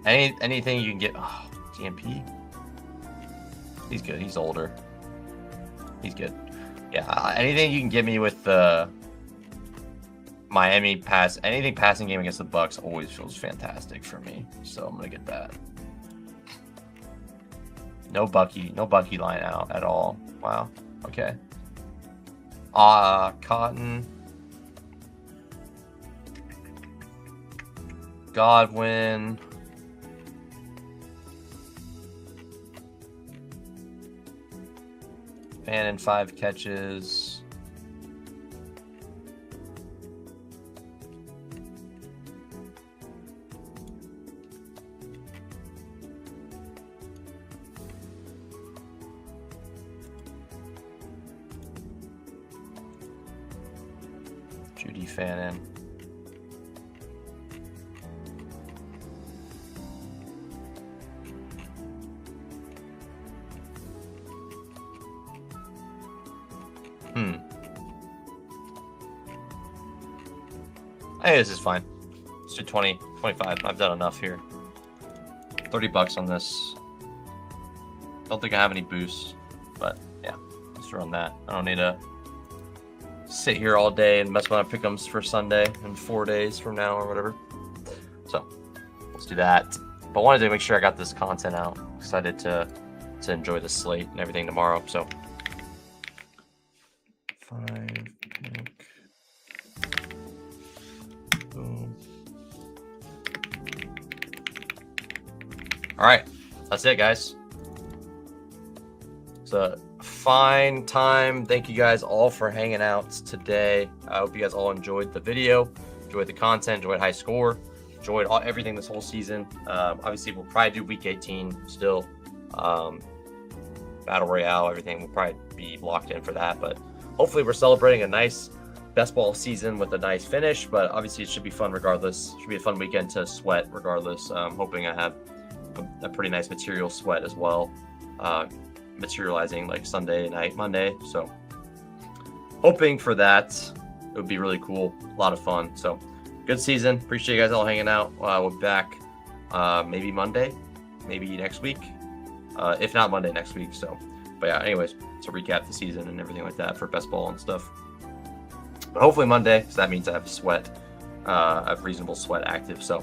Anything you can get. Oh, DMP. He's good. He's older. He's good. Yeah, anything you can get me with the Miami anything passing game against the Bucks always feels fantastic for me. So I'm gonna get that. No Bucky line out at all. Wow. Okay. Cotton. Godwin. Fannin 5 catches. Judy Fannin. Hey, this is fine. Let's do 20, 25. I've done enough here. $30 on this. Don't think I have any boosts, but yeah, let's run that. I don't need to sit here all day and mess with my Pickems for Sunday in 4 days from now or whatever. So let's do that. But I wanted to make sure I got this content out. Excited to enjoy the slate and everything tomorrow. So 5 pick. Boom. All right, that's it, guys. It's a fine time. Thank you guys all for hanging out today. I hope you guys all enjoyed the video, enjoyed the content, enjoyed high score, enjoyed everything this whole season. Obviously, we'll probably do week 18 still. Battle Royale, everything will probably be locked in for that. But hopefully, we're celebrating a nice best ball season with a nice finish. But obviously, it should be fun regardless. It should be a fun weekend to sweat regardless. Hoping I have a pretty nice material sweat as well. Materializing like Sunday night, Monday. So hoping for that. It would be really cool. A lot of fun. So good season. Appreciate you guys all hanging out. We'll be back maybe Monday, maybe next week. If not Monday, next week. So, but yeah, anyways, to recap the season and everything like that for best ball and stuff. But hopefully Monday, because that means I have sweat, I have reasonable sweat active. So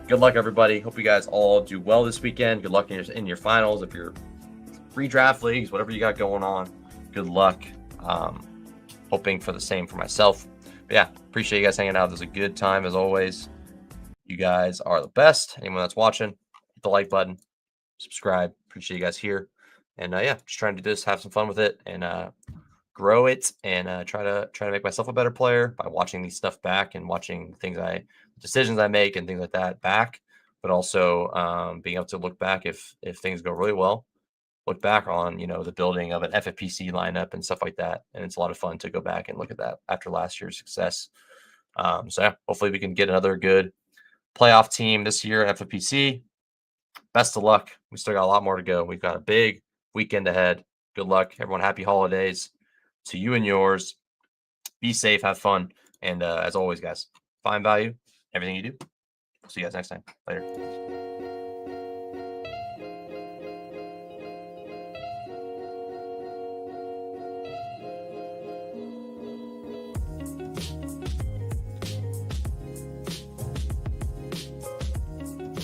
good luck, everybody. Hope you guys all do well this weekend. Good luck in your finals. If you're redraft leagues, whatever you got going on, good luck. Hoping for the same for myself. But yeah, appreciate you guys hanging out. It was a good time as always. You guys are the best. Anyone that's watching, hit the like button, subscribe. Appreciate you guys here. And yeah, just trying to just have some fun with it and grow it and try to make myself a better player by watching these stuff back and watching decisions I make and things like that back. But also being able to look back if things go really well. Look back on, the building of an FFPC lineup and stuff like that. And it's a lot of fun to go back and look at that after last year's success. So yeah, hopefully we can get another good playoff team this year at FFPC. Best of luck. We still got a lot more to go. We've got a big weekend ahead. Good luck, everyone. Happy holidays to you and yours. Be safe, have fun. And as always, guys, find value, everything you do. See you guys next time. Later.